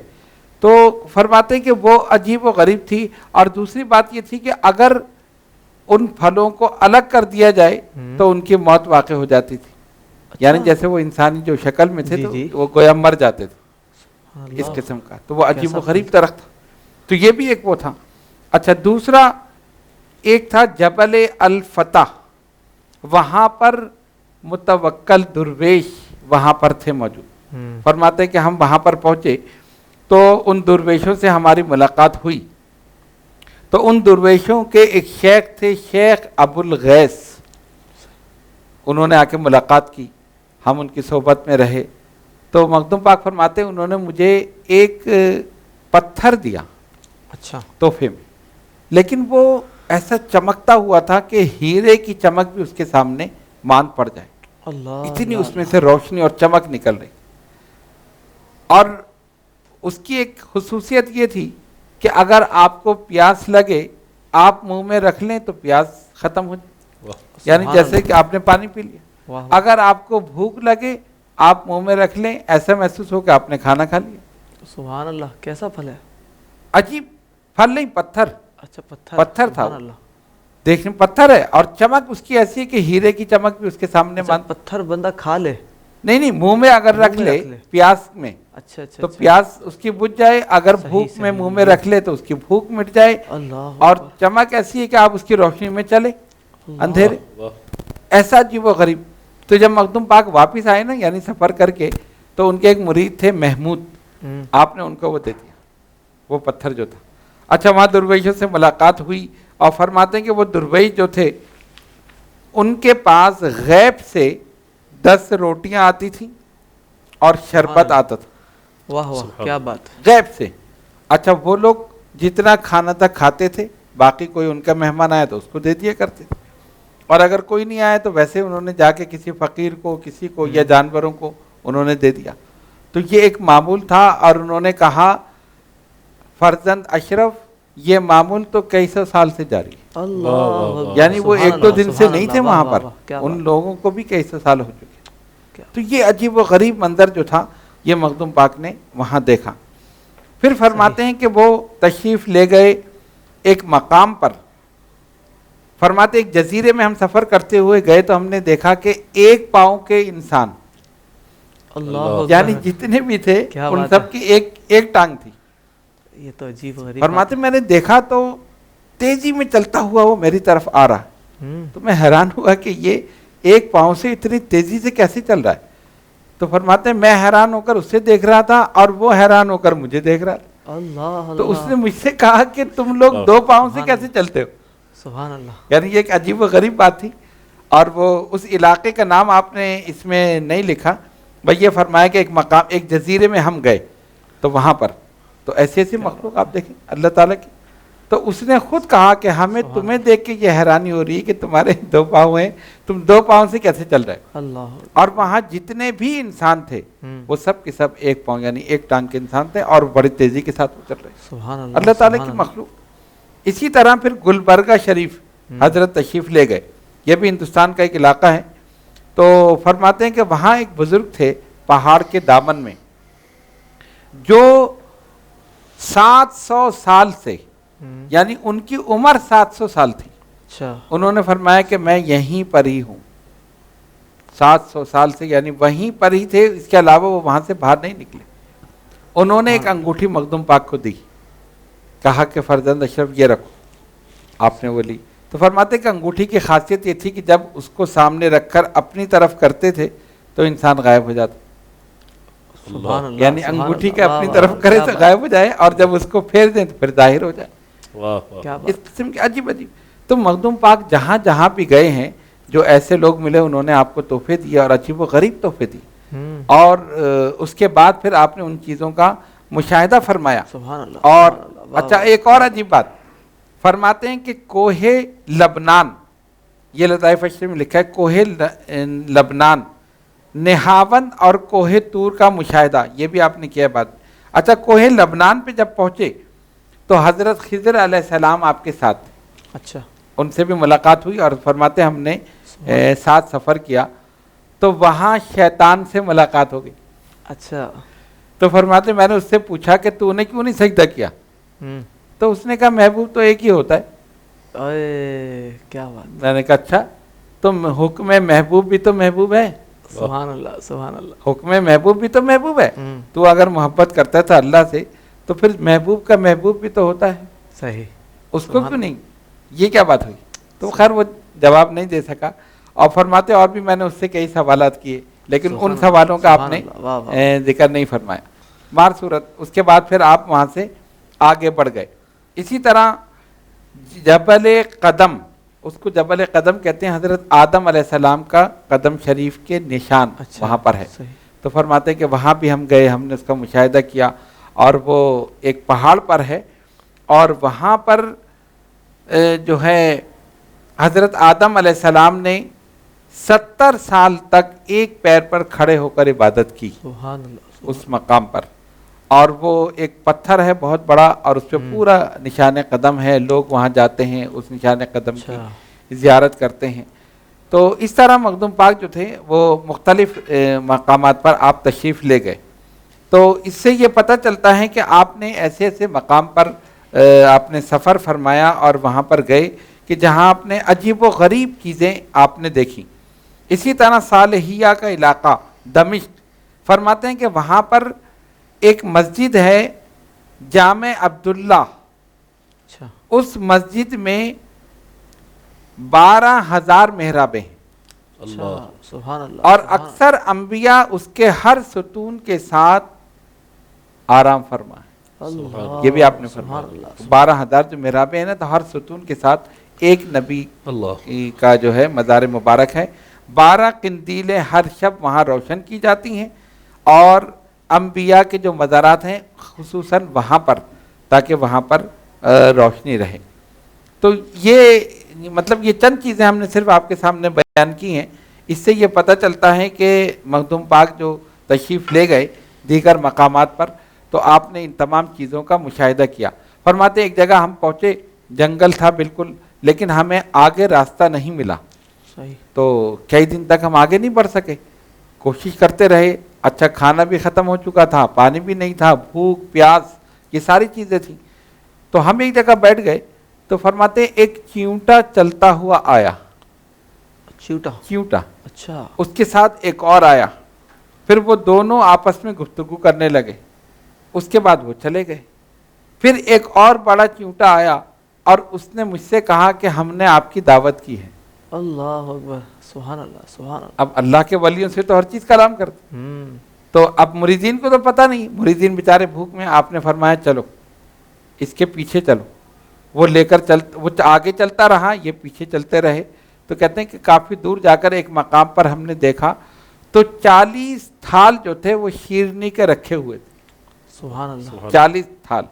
تو فرماتے ہیں کہ وہ عجیب و غریب تھی، اور دوسری بات یہ تھی کہ اگر ان پھلوں کو الگ کر دیا جائے تو ان کی موت واقع ہو جاتی تھی، یعنی جیسے وہ انسانی جو شکل میں تھے تو وہ گویا مر جاتے تھے، اس قسم کا، تو وہ عجیب و غریب درخت تھا، تو یہ بھی ایک وہ تھا۔ اچھا، دوسرا ایک تھا جبل الفتح، وہاں پر متوکل درویش وہاں پر تھے موجود، فرماتے ہیں کہ ہم وہاں پر پہنچے تو ان درویشوں سے ہماری ملاقات ہوئی، تو ان درویشوں کے ایک شیخ تھے، شیخ ابو الغیث، انہوں نے آ کے ملاقات کی، ہم ان کی صحبت میں رہے، تو مخدوم پاک فرماتے ہیں انہوں نے مجھے ایک پتھر دیا، اچھا، تحفے میں، لیکن وہ ایسا چمکتا ہوا تھا کہ ہیرے کی چمک بھی اس کے سامنے مان پڑ جائے، اللہ اتنی اس میں سے روشنی اور چمک نکل رہی. اور اس کی ایک خصوصیت یہ تھی کہ اگر آپ کو پیاس لگے آپ منہ میں رکھ لیں تو پیاس ختم ہو جائے، یعنی سبحان جیسے اللہ. کہ آپ نے پانی پی لیا. واہ اگر آپ کو بھوک لگے آپ منہ میں رکھ لیں، ایسا محسوس ہو کہ آپ نے کھانا کھا لیا. سبحان اللہ. کیسا پھل ہے؟ عجیب پھل نہیں، پتھر، اچھا پتھر. پتھر تھا سبحان وہ. اللہ. دیکھنے میں پتھر ہے اور چمک اس کی ایسی ہے کہ ہیرے کی چمک بھی اس کے سامنے اچھا، مان. پتھر بندہ کھا لے. نہیں منہ میں اگر منہ رکھ میں لے رکھ لے. پیاس میں اچھا اچھا تو اچھا. پیاس اس کی بجھ جائے، اگر صحیح، بھوک میں صحیح. منہ میں رکھ لے تو اس کی بھوک مٹ جائے. اللہ اور اکبر. چمک ایسی ہے کہ آپ اس کی روشنی میں چلے اندھیرے. واہ. ایسا عجیب و غریب. تو جب مخدوم پاک واپس آئے نا، یعنی سفر کر کے، تو ان کے ایک مرید تھے محمود، ہم. آپ نے ان کو وہ دے دیا، وہ پتھر جو تھا. اچھا وہاں درویشوں سے ملاقات ہوئی اور فرماتے ہیں کہ وہ درویش جو تھے ان کے پاس غیب سے 10 روٹیاں آتی تھیں اور شربت آتا تھا واہ واہ سبحان کیا بات ہے. غیب سے. اچھا وہ لوگ جتنا کھانا تھا کھاتے تھے، باقی کوئی ان کا مہمان آیا تو اس کو دے دیا کرتے تھے، اور اگر کوئی نہیں آیا تو ویسے انہوں نے جا کے کسی فقیر کو، کسی کو یا جانوروں کو انہوں نے دے دیا. تو یہ ایک معمول تھا. اور انہوں نے کہا فرزند اشرف یہ معمول تو کئی سو سال سے جاری ہے. اللہ واہ، واہ، اکبر. واہ. یعنی وہ سبحان ایک دو اللہ، دن سے سبحان نہیں اللہ. تھے واہ، وہاں واہ، پر، واہ. کیا ان بات. لوگوں کو بھی کئی سو سال ہو چکے. کیا. تو یہ عجیب و غریب منظر جو تھا یہ مخدوم پاک نے وہاں دیکھا. پھر فرماتے ہیں کہ وہ تشریف لے گئے ایک مقام پر. فرماتے ایک جزیرے میں ہم سفر کرتے ہوئے گئے تو ہم نے دیکھا کہ ایک پاؤں کے انسان، اللہ اللہ. اکبر. یعنی جتنے بھی تھے کیا ان بات سب کی ایک ٹانگ تھی. یہ تو عجیب و غریب. فرماتے میں نے دیکھا تو تیزی میں چلتا ہوا وہ میری طرف آ رہا. تو میں حیران ہوا کہ یہ ایک پاؤں سے اتنی تیزی سے کیسے چل رہا ہے. تو فرماتے ہیں میں حیران ہو کر اسے دیکھ رہا تھا اور وہ حیران ہو کر مجھے دیکھ رہا تھا. اللہ تو اس اللہ. نے مجھ سے کہا کہ تم لوگ 2 پاؤں سے سبحان کیسے چلتے ہو. سبحان اللہ. یعنی یہ ایک عجیب و غریب بات تھی. اور وہ اس علاقے کا نام آپ نے اس میں نہیں لکھا، بھائی یہ فرمایا کہ ایک مقام، ایک جزیرے میں ہم گئے تو وہاں پر تو ایسی ایسی مخلوق آپ دیکھیں اللہ تعالیٰ کی. تو اس نے خود کہا کہ ہمیں تمہیں دیکھ کے یہ حیرانی ہو رہی ہے کہ تمہارے 2 پاؤں ہیں، تم 2 پاؤں سے کیسے چل رہے. اللہ. اور وہاں جتنے بھی انسان تھے وہ سب کے سب 1 پاؤں یعنی 1 ٹانگ کے انسان تھے اور بڑی تیزی کے ساتھ وہ چل رہے. سبحان اللہ. اللہ تعالیٰ سبحان کی اللہ. مخلوق. اسی طرح پھر گلبرگہ شریف حضرت تشریف لے گئے. یہ بھی ہندوستان کا ایک علاقہ ہے. تو فرماتے ہیں کہ وہاں ایک بزرگ تھے پہاڑ کے دامن میں جو 700 سال سے، یعنی ان کی عمر 700 سال تھی. اچھا. انہوں نے فرمایا کہ میں یہیں پر ہی ہوں. 700 سال سے یعنی وہیں پر ہی تھے، اس کے علاوہ وہ وہاں سے باہر نہیں نکلے. انہوں نے ایک انگوٹھی مخدوم پاک کو دی، کہا کہ فرزند اشرف یہ رکھو. آپ نے وہ لی. تو فرماتے کہ انگوٹھی کی خاصیت یہ تھی کہ جب اس کو سامنے رکھ کر اپنی طرف کرتے تھے تو انسان غائب ہو جاتا. سبحان اللہ. یعنی سبحان انگوٹھی اللہ. کے واہ، اپنی واہ، طرف واہ. کرے کیا تو بات. غائب ہو جائے اور جب اس کو پھیر دیں تو پھر ظاہر ہو جائے. واہ واہ. کیا بات. اس قسم کے عجیب عجیب. تو مخدوم پاک جہاں جہاں بھی گئے ہیں جو ایسے لوگ ملے انہوں نے آپ کو تحفے دیے اور عجیب و غریب تحفے دیے. اور اس کے بعد پھر آپ نے ان چیزوں کا مشاہدہ فرمایا. سبحان اللہ. اور سبحان اللہ. واہ، اچھا واہ. ایک اور عجیب بات فرماتے ہیں کہ کوہ لبنان، یہ لطائف اشرف میں لکھا ہے کوہ لبنان، نہاوند اور کوہ طور کا مشاہدہ، یہ بھی آپ نے کیا بات. اچھا کوہ لبنان پہ جب پہنچے تو حضرت خضر علیہ السلام آپ کے ساتھ تھے. اچھا. ان سے بھی ملاقات ہوئی اور فرماتے ہم نے ساتھ سفر کیا تو وہاں شیطان سے ملاقات ہو گئی. اچھا. تو فرماتے میں نے اس سے پوچھا کہ تو نے کیوں نہیں سجدہ کیا. تو اس نے کہا محبوب تو ایک ہی ہوتا ہے. اے کیا بات. میں نے کہا اچھا تو حکم محبوب بھی تو محبوب ہے. سبحان اللہ. سبحان اللہ. حکم محبوب بھی تو محبوب ہے. تو اگر محبت کرتا تھا اللہ سے تو پھر محبوب کا محبوب بھی تو ہوتا ہے. صحیح. اس کو کیوں نہیں. یہ کیا بات ہوئی. تو خیر وہ جواب نہیں دے سکا. اور فرماتے اور بھی میں نے اس سے کئی سوالات کیے لیکن ان سوالوں کا آپ نے ذکر نہیں فرمایا. مار صورت اس کے بعد پھر آپ وہاں سے آگے بڑھ گئے. اسی طرح جبل قدم، اس کو جبل قدم کہتے ہیں، حضرت آدم علیہ السلام کا قدم شریف کے نشان وہاں پر ہے. تو فرماتے ہیں کہ وہاں بھی ہم گئے، ہم نے اس کا مشاہدہ کیا اور وہ ایک پہاڑ پر ہے اور وہاں پر جو ہے حضرت آدم علیہ السلام نے 70 سال تک ایک پیر پر کھڑے ہو کر عبادت کی سبحان اللہ، اس مقام پر، اور وہ ایک پتھر ہے بہت بڑا، اور اس پہ پورا نشان قدم ہے، لوگ وہاں جاتے ہیں اس نشان قدم کی زیارت کرتے ہیں۔ تو اس طرح مخدوم پاک جو تھے وہ مختلف مقامات پر آپ تشریف لے گئے۔ تو اس سے یہ پتہ چلتا ہے کہ آپ نے ایسے ایسے مقام پر آپ نے سفر فرمایا اور وہاں پر گئے کہ جہاں آپ نے عجیب و غریب چیزیں آپ نے دیکھی۔ اسی طرح صالحیہ کا علاقہ دمشق، فرماتے ہیں کہ وہاں پر ایک مسجد ہے جامع عبداللہ، اچھا، اس مسجد میں 12,000 محرابیں ہیں، اللہ، سبحان اللہ، اور اکثر انبیاء اس کے ہر ستون کے ساتھ آرام فرمائے۔ اللہ، یہ بھی آپ نے سبحان فرمایا، اللہ، 12,000 جو محرابیں ہیں نا، تو ہر ستون کے ساتھ ایک نبی اللہ، کا جو ہے مزار مبارک ہے۔ 12 قندیلیں ہر شب وہاں روشن کی جاتی ہیں، اور انبیاء کے جو مزارات ہیں خصوصاً وہاں پر، تاکہ وہاں پر روشنی رہے۔ تو یہ مطلب یہ چند چیزیں ہم نے صرف آپ کے سامنے بیان کی ہیں۔ اس سے یہ پتہ چلتا ہے کہ مخدوم پاک جو تشریف لے گئے دیگر مقامات پر، تو آپ نے ان تمام چیزوں کا مشاہدہ کیا۔ فرماتے ایک جگہ ہم پہنچے، جنگل تھا بالکل، لیکن ہمیں آگے راستہ نہیں ملا، صحیح، تو کئی دن تک ہم آگے نہیں بڑھ سکے، کوشش کرتے رہے۔ اچھا کھانا بھی ختم ہو چکا تھا، پانی بھی نہیں تھا، بھوک پیاس یہ ساری چیزیں تھیں۔ تو ہم ایک جگہ بیٹھ گئے، تو فرماتے ایک چیونٹا چلتا ہوا آیا، چیونٹا، اچھا، اس کے ساتھ ایک اور آیا، پھر وہ دونوں آپس میں گفتگو کرنے لگے، اس کے بعد وہ چلے گئے۔ پھر ایک اور بڑا چیونٹا آیا، اور اس نے مجھ سے کہا کہ ہم نے آپ کی دعوت کی ہے۔ اللہ اکبر، سبحان اللہ، سبحان اللہ، اب اللہ کے ولیوں سے تو ہر چیز کلام کرتے، تو اب مریدین کو تو پتہ نہیں، مریدین بیچارے بھوک میں، آپ نے فرمایا چلو اس کے پیچھے چلو، وہ لے کر وہ آگے چلتا رہا، یہ پیچھے چلتے رہے۔ تو کہتے ہیں کہ کافی دور جا کر ایک مقام پر ہم نے دیکھا تو 40 تھال جو تھے وہ شیرنی کے رکھے ہوئے تھے، سبحان اللہ، 40 تھال۔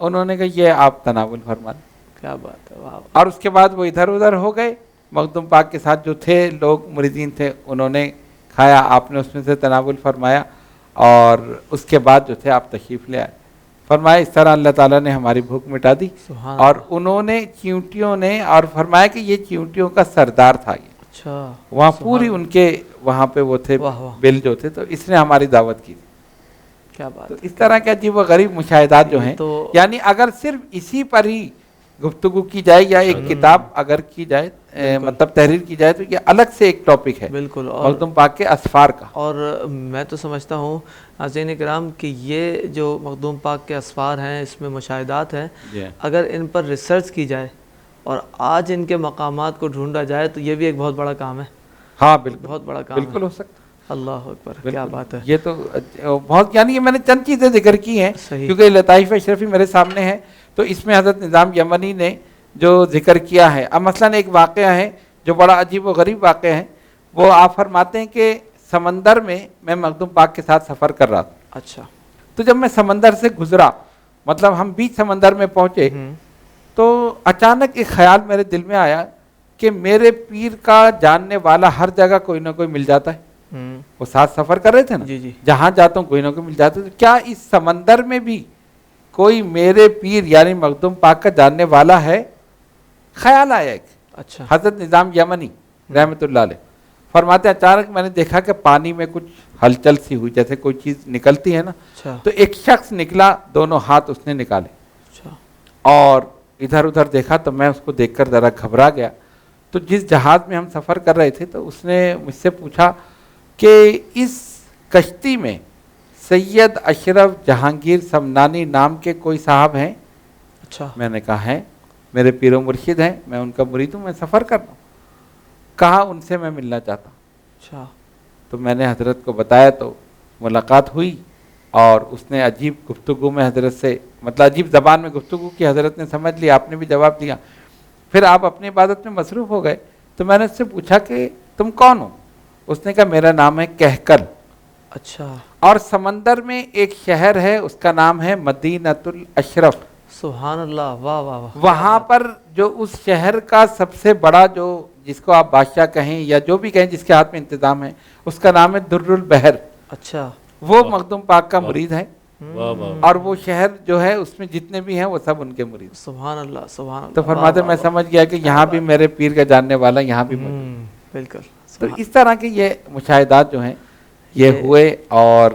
انہوں نے کہا یہ آپ تناول فرما لیں، کیا بات ہے، واہ، اور اس کے بعد وہ ادھر ادھر ہو گئے۔ مخدوم پاک کے ساتھ جو تھے لوگ مریدین تھے، انہوں نے کھایا، آپ نے اس میں سے تناول فرمایا، اور اس کے بعد جو تھے آپ تشریف لے آئے۔ فرمایا اس طرح اللہ تعالیٰ نے ہماری بھوک مٹا دی، سبحان اور اللہ، انہوں نے چیونٹیوں نے، اور فرمایا کہ یہ چیونٹیوں کا سردار تھا یہ، اچھا، وہاں پوری ان کے وہاں پہ وہ تھے واہ واہ، بل جو تھے، تو اس نے ہماری دعوت کی۔ کیا بات تو اس طرح کے عجیب و غریب مشاہدات جو ہیں، تو یعنی اگر صرف اسی پر ہی گفتگو کی جائے یا ایک کتاب اگر کی جائے، مطلب تحریر کی جائے، تو یہ الگ سے ایک ٹاپک ہے بالکل، اور مخدوم پاک کے اسفار کا۔ اور میں تو سمجھتا ہوں ناظرین کرام کہ یہ جو مخدوم پاک کے اسفار ہیں، اس میں مشاہدات ہیں، اگر ان پر ریسرچ کی جائے اور آج ان کے مقامات کو ڈھونڈا جائے تو یہ بھی ایک بہت بڑا کام ہے، ہاں بالکل، بہت بڑا کام ہے، بالکل ہو سکتا ہے۔ اللہ اکبر، کیا بات ہے، یہ تو بہت، یعنی یہ میں نے چند چیزیں ذکر کی ہیں صحیح، کیونکہ لطائف اشرفی میرے سامنے ہے، تو اس میں حضرت نظام یمنی نے جو ذکر کیا ہے، اب مثلا ایک واقعہ ہے جو بڑا عجیب و غریب واقعہ ہے، وہ آپ فرماتے ہیں کہ سمندر میں میں مخدوم پاک کے ساتھ سفر کر رہا تھا، اچھا، تو جب میں سمندر سے گزرا، مطلب ہم بیچ سمندر میں پہنچے، تو اچانک ایک خیال میرے دل میں آیا کہ میرے پیر کا جاننے والا ہر جگہ کوئی نہ کوئی مل جاتا ہے، وہ ساتھ سفر کر رہے تھے نا، جی جی، جہاں جاتا ہوں کوئی نہ کوئی مل جاتا ہے، تو کیا اس سمندر میں بھی کوئی میرے پیر یعنی مخدوم پاک کا جاننے والا ہے؟ خیال آیا ایک، اچھا، حضرت نظام یمنی رحمۃ اللہ علیہ فرماتے ہیں اچانک میں نے دیکھا کہ پانی میں کچھ ہلچل سی ہوئی، جیسے کوئی چیز نکلتی ہے نا، اچھا، تو ایک شخص نکلا، دونوں ہاتھ اس نے نکالے، اچھا، اور ادھر ادھر دیکھا تو میں اس کو دیکھ کر ذرا گھبرا گیا۔ تو جس جہاز میں ہم سفر کر رہے تھے تو اس نے مجھ سے پوچھا کہ اس کشتی میں سید اشرف جہانگیر سمنانی نام کے کوئی صاحب ہیں؟ اچھا، میں نے کہا ہے، میرے پیر و مرشد ہیں، میں ان کا مرید ہوں، میں سفر کر رہا ہوں۔ کہا ان سے میں ملنا چاہتا ہوں۔ اچھا، تو میں نے حضرت کو بتایا، تو ملاقات ہوئی، اور اس نے عجیب گفتگو میں حضرت سے، مطلب عجیب زبان میں گفتگو کی، حضرت نے سمجھ لیا، آپ نے بھی جواب دیا۔ پھر آپ اپنی عبادت میں مصروف ہو گئے، تو میں نے اس سے پوچھا کہ تم کون ہو؟ اس نے کہا میرا نام ہے کہکل، اچھا، اور سمندر میں ایک شہر ہے اس کا نام ہے مدینۃ الاشرف، سبحان اللہ، واہ واہ واہ، وہاں پر جو اس شہر کا سب سے بڑا جو جس کو آپ بادشاہ کہیں یا جو بھی کہیں جس کے ہاتھ میں انتظام ہے اس کا نام ہے در البحر. اچھا. وہ مخدوم پاک کا مرید ہے واہ واہ. اور وہ شہر جو ہے اس میں جتنے بھی ہیں وہ سب ان کے مرید. سبحان اللہ سبحان اللہ. تو فرماتے میں سمجھ گیا کہ یہاں بھی میرے پیر کا جاننے والا یہاں بھی موجود. بالکل. تو اس طرح کے یہ مشاہدات جو ہیں یہ ہوئے اور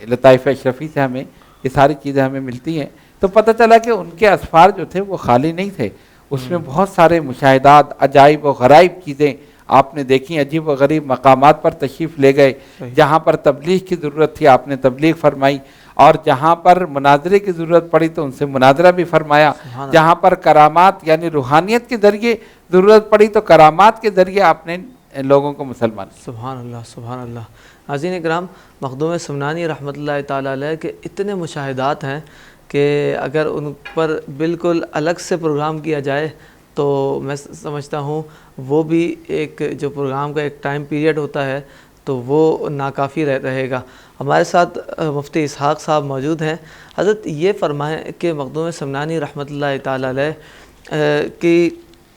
لطائف اشرفی سے ہمیں یہ ساری چیزیں ہمیں ملتی ہیں. تو پتہ چلا کہ ان کے اسفار جو تھے وہ خالی نہیں تھے, اس میں بہت سارے مشاہدات, عجائب و غرائب چیزیں آپ نے دیکھی, عجیب و غریب مقامات پر تشریف لے گئے. جہاں پر تبلیغ کی ضرورت تھی آپ نے تبلیغ فرمائی, اور جہاں پر مناظرے کی ضرورت پڑی تو ان سے مناظرہ بھی فرمایا. جہاں پر کرامات یعنی روحانیت کے ذریعے ضرورت پڑی تو کرامات کے ذریعے آپ نے لوگوں کو مسلمان. سبحان اللہ سبحان اللہ. ناظرین کرام, مخدوم سمنانی رحمۃ اللہ تعالیٰ علیہ کے اتنے مشاہدات ہیں کہ اگر ان پر بالکل الگ سے پروگرام کیا جائے تو میں سمجھتا ہوں وہ بھی ایک جو پروگرام کا ایک ٹائم پیریڈ ہوتا ہے تو وہ ناکافی رہے گا. ہمارے ساتھ مفتی اسحاق صاحب موجود ہیں. حضرت یہ فرمائیں کہ مخدوم سمنانی رحمۃ اللہ تعالیٰ علیہ کی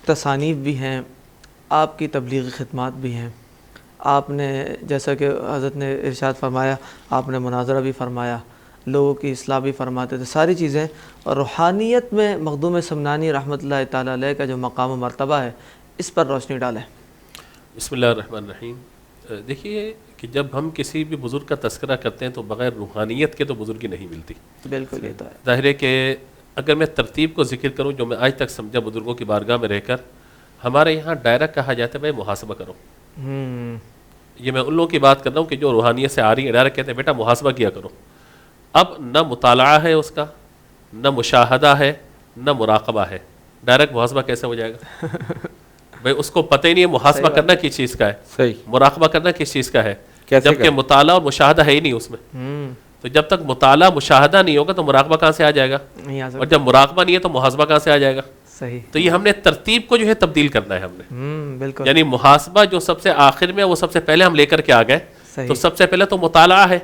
تصانیف بھی ہیں, آپ کی تبلیغی خدمات بھی ہیں, آپ نے جیسا کہ حضرت نے ارشاد فرمایا آپ نے مناظرہ بھی فرمایا, لوگوں کی اصلاح بھی فرماتے تھے, ساری چیزیں. اور روحانیت میں مخدوم سمنانی رحمۃ اللہ تعالیٰ علیہ کا جو مقام و مرتبہ ہے اس پر روشنی ڈالیں. بسم اللہ الرحمن الرحیم. دیکھیے کہ جب ہم کسی بھی بزرگ کا تذکرہ کرتے ہیں تو بغیر روحانیت کے تو بزرگی نہیں ملتی. بالکل یہ تو ہے. ظاہر ہے کہ اگر میں ترتیب کو ذکر کروں جو میں آج تک سمجھا بزرگوں کی بارگاہ میں رہ کر, ہمارے یہاں ڈائریکٹ کہا جاتا ہے بھائی محاسبہ کرو. یہ میں ان لوگوں کی بات کر رہا ہوں کہ جو روحانیت سے آ رہی ہے, ڈائریکٹ کہتے ہیں بیٹا محاسبہ کیا کرو. اب نہ مطالعہ ہے اس کا, نہ مشاہدہ ہے, نہ مراقبہ ہے, ڈائریکٹ محاسبہ کیسے ہو جائے گا؟ بھائی اس کو پتہ ہی نہیں ہے محاسبہ کرنا کس چیز کا ہے, صحیح مراقبہ کرنا کس چیز کا ہے, جبکہ مطالعہ اور مشاہدہ ہے ہی نہیں اس میں. تو جب تک مطالعہ مشاہدہ نہیں ہوگا تو مراقبہ کہاں سے آ جائے گا, اور جب مراقبہ نہیں ہے تو محاسبہ کہاں سے آ جائے گا؟ صحیح. تو یہ ہم نے ترتیب کو جو ہے تبدیل کرنا ہے ہم نے. بالکل. یعنی محاسبہ جو سب سے آخر میں وہ سب سے پہلے ہم لے کر کے آ گئے. تو سب سے پہلے تو مطالعہ ہے,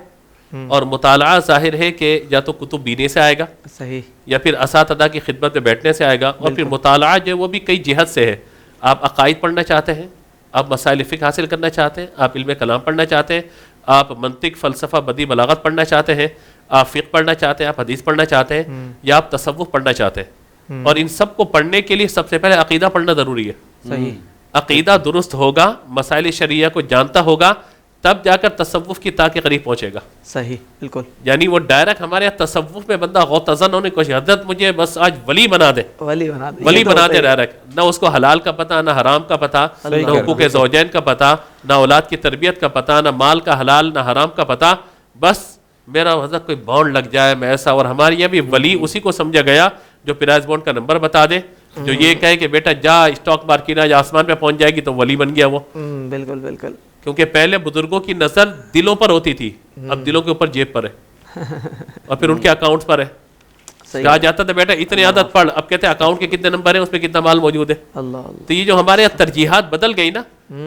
اور مطالعہ ظاہر ہے کہ یا تو کتب بینے سے آئے گا, صحیح, یا پھر اساتذہ کی خدمت میں بیٹھنے سے آئے گا. اور پھر مطالعہ جو وہ بھی کئی جہت سے ہے. آپ عقائد پڑھنا چاہتے ہیں, آپ مسائل فقہ حاصل کرنا چاہتے ہیں, آپ علم کلام پڑھنا چاہتے ہیں, آپ منطق فلسفہ بدیع بلاغت پڑھنا چاہتے ہیں, آپ فقہ پڑھنا چاہتے ہیں, آپ حدیث پڑھنا چاہتے ہیں, یا آپ تصوف پڑھنا چاہتے ہیں. اور ان سب کو پڑھنے کے لیے سب سے پہلے عقیدہ پڑھنا ضروری ہے. صحیح. عقیدہ درست ہوگا, مسائل شرعیہ کو جانتا ہوگا, تب جا کر تصوف کی تا کے قریب پہنچے گا. صحیح بالکل. یعنی وہ ڈائریکٹ ہمارے یہاں تصوف میں بندہ غوطزن ہونے کو حضرت مجھے بس آج ولی بنا دے, ولی بنا دے ڈائریکٹ, نہ اس کو حلال کا پتہ, نہ حرام کا پتہ, نہ حقوق زوجین کا پتہ, نہ اولاد کی تربیت کا پتہ, نہ مال کا حلال نہ حرام کا پتہ. بس میرا حضرت کوئی بانڈ لگ جائے میں ایسا. اور ہمارے یہاں بھی ولی اسی کو سمجھا گیا جو پرائز بانڈ کا نمبر بتا دے, جو یہ کہے کہ بیٹا جا اسٹاک مارکیٹ آج آسمان پہ پہنچ جائے گی تو ولی بن گیا وہ. بالکل بالکل. کیونکہ پہلے بزرگوں کی نظر دلوں پر ہوتی تھی, اب دلوں کے اوپر جیب پر ہے, اور پھر ان کے اکاؤنٹس پر ہے. کہا جاتا تھا بیٹا اتنے عادت پڑھ, اب کہتے ہیں اکاؤنٹ کے کتنے نمبر ہیں, اس میں کتنا مال موجود ہے. تو یہ جو ہمارے یہاں ترجیحات بدل گئی نا,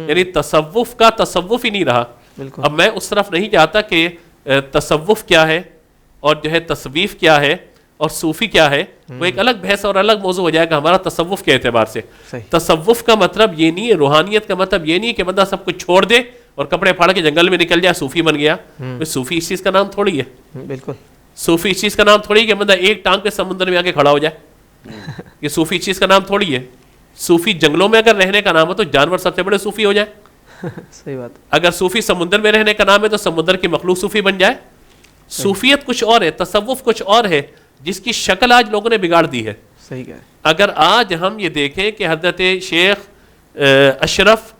یعنی تصوف کا تصوف ہی نہیں رہا. اب میں اس طرف نہیں جاتا کہ تصوف کیا ہے اور جو ہے تصویف کیا ہے اور صوفی کیا ہے, وہ ایک الگ بحث اور الگ موضوع ہو جائے گا ہمارا تصوف کے اعتبار سے. تصوف کا مطلب یہ نہیں ہے, روحانیت کا مطلب یہ نہیں ہے کہ بندہ سب کچھ چھوڑ دے اور کپڑے پھاڑ کے جنگل میں نکل جائے صوفی بن گیا. صوفی اس چیز کا نام تھوڑی ہے. بالکل. صوفی اس چیز کا نام تھوڑی ہے کہ بندہ ایک ٹانگ پہ سمندر میں آ کے کھڑا ہو جائے. یہ صوفی اس چیز کا نام تھوڑی ہے. صوفی جنگلوں میں اگر رہنے کا نام ہے تو جانور سب سے بڑے صوفی ہو جائے. صحیح بات. اگر صوفی سمندر میں رہنے کا نام ہے تو سمندر کی مخلوق صوفی بن جائے. صوفیت کچھ اور ہے, تصوف کچھ اور ہے, جس کی شکل آج لوگوں نے بگاڑ دی ہے. صحیح ہے. اگر آج ہم یہ دیکھیں کہ حضرت شیخ اشرف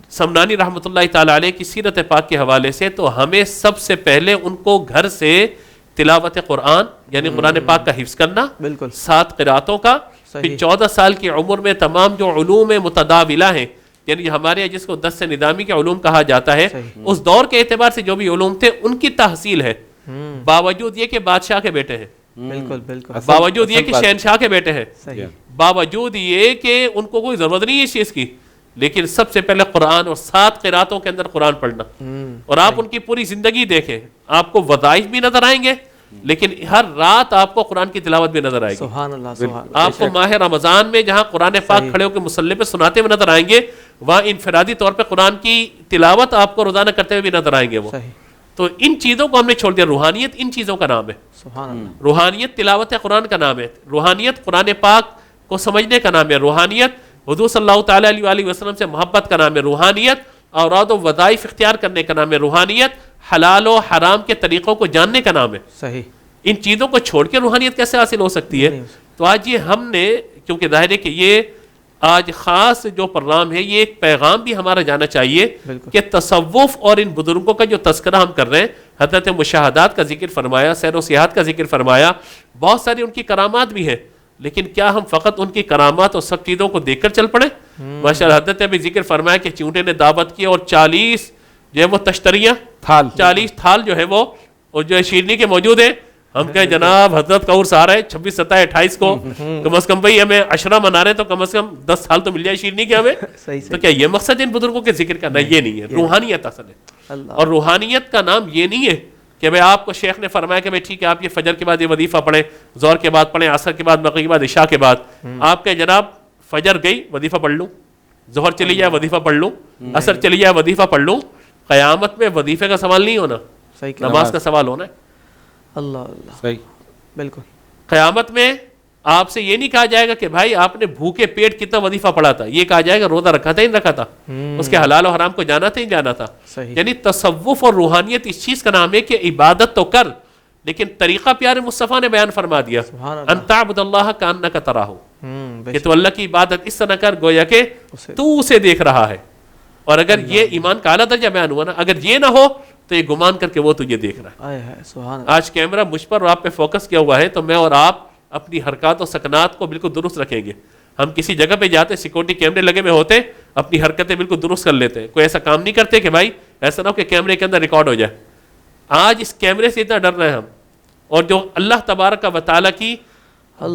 سمنانی رحمۃ اللہ تعالی علیہ کی سیرت پاک کے حوالے سے, تو ہمیں سب سے پہلے ان کو گھر سے تلاوت قرآن یعنی قرآن پاک کا حفظ کرنا, بالکل 7 قراتوں کا, پھر 14 سال کی عمر میں تمام جو علوم متداولہ ہیں, یعنی ہمارے یہاں جس کو 10 سے ندامی کے علوم کہا جاتا ہے, اس دور کے اعتبار سے جو بھی علوم تھے ان کی تحصیل ہے, باوجود یہ کہ بادشاہ کے بیٹے ہیں, بالکل بالکل, باوجود یہ کہ شہنشاہ کے بیٹے ہیں, باوجود یہ کہ ان کو کوئی ضرورت نہیں ہے اس چیز کی, لیکن سب سے پہلے قرآن اور 7 قراتوں کے اندر قرآن پڑھنا. اور آپ ان کی پوری زندگی دیکھیں, آپ کو وظائف بھی نظر آئیں گے لیکن ہر رات آپ کو قرآن کی تلاوت بھی نظر آئے گی. سبحان اللہ سبحان آپ کو ماہ رمضان میں جہاں قرآن پاک کھڑے ہو کے مصلی پہ سناتے ہوئے نظر آئیں گے, وہاں انفرادی طور پہ قرآن کی تلاوت آپ کو روزانہ کرتے ہوئے بھی نظر آئیں گے وہ. صحیح. تو ان چیزوں کو ہم نے چھوڑ دیا. روحانیت ان چیزوں کا نام ہے. سبحان اللہ. روحانیت تلاوت قرآن کا نام ہے, روحانیت قرآن پاک کو سمجھنے کا نام ہے, روحانیت حضور صلی اللہ تعالیٰ علیہ وآلہ وسلم سے محبت کا نام ہے, روحانیت اوراد و وظائف اختیار کرنے کا نام ہے, روحانیت حلال و حرام کے طریقوں کو جاننے کا نام ہے. صحیح. ان چیزوں کو چھوڑ کے روحانیت کیسے حاصل ہو سکتی ہے؟ تو آج یہ ہم نے, کیونکہ ظاہر ہے کہ یہ آج خاص جو پروگرام ہے, یہ ایک پیغام بھی ہمارا جانا چاہیے کہ تصوف اور ان بزرگوں کا جو تذکرہ ہم کر رہے ہیں, حضرت مشاہدات کا ذکر فرمایا, سیر و سیاحت کا ذکر فرمایا, بہت ساری ان کی کرامات بھی ہیں, لیکن کیا ہم فقط ان کی کرامات اور سب چیزوں کو دیکھ کر چل پڑے؟ ماشاءاللہ حضرت نے بھی ذکر فرمایا کہ چونٹے نے دعوت کی اور 40 جو ہے وہ تشتریاں, 40 تھال جو ہے وہ, اور جو ہے شیرنی کے موجود ہیں. ہم کہیں جناب حضرت کا عرس آ رہا ہے 26 27 28 کو, کم از کم بھائی ہمیں عشرہ منا رہے ہیں تو کم از کم 10 سال تو مل جائے شیرنی کے ہمیں. تو کیا یہ مقصد ان بزرگوں کے ذکر کا؟ نہیں, یہ نہیں ہے. روحانیت اصل ہے. اور روحانیت کا نام یہ نہیں ہے کہ بھائی آپ کو شیخ نے فرمایا کہ بھائی ٹھیک ہے آپ یہ فجر کے بعد یہ وظیفہ پڑھیں, ظہر کے بعد پڑھیں, عصر کے بعد, مغرب کے بعد, عشاء کے بعد. آپ کہ جناب فجر گئی وظیفہ پڑھ لوں, ظہر چلی جائے وظیفہ پڑھ لوں, عصر چلی جائے وظیفہ پڑھ لوں. قیامت میں وظیفے کا سوال نہیں ہونا, نماز کا سوال ہونا ہے. اللہ اللہ. صحیح. بالکل. قیامت میں آپ سے یہ نہیں کہا جائے گا کہ بھائی آپ نے بھوکے پیٹ کتنا وظیفہ پڑھا تھا, یہ کہا جائے گا روزہ رکھا تھا ہی نہیں رکھا تھا, اس کے حلال و حرام کو جانا تھا ہی جانا تھا. یعنی تصوف اور روحانیت اس چیز کا نام ہے کہ عبادت تو کر, لیکن طریقہ پیارے مصطفیٰ نے بیان فرما دیا, ان تعبد اللہ کانک تراہ, کہ تو اللہ کی عبادت اس طرح کر گویا کہ تو اسے دیکھ رہا ہے. اور اگر یہ ایمان کا اعلیٰ درجہ بیان ہوا نا, اگر یہ نہ ہو تو یہ گمان کر کے وہ تجھے دیکھ رہا ہے. آج کیمرہ مجھ پر اور آپ پہ فوکس کیا ہوا ہے, تو میں اور آپ اپنی حرکات و سکنات کو بالکل درست رکھیں گے. ہم کسی جگہ پہ جاتے, سیکورٹی کیمرے لگے ہوئے ہوتے, اپنی حرکتیں بالکل درست کر لیتے ہیں. کوئی ایسا کام نہیں کرتے کہ بھائی ایسا نہ ہو کہ کیمرے کے اندر ریکارڈ ہو جائے. آج اس کیمرے سے اتنا ڈر رہے ہیں ہم, اور جو اللہ تبارک و تعالیٰ کی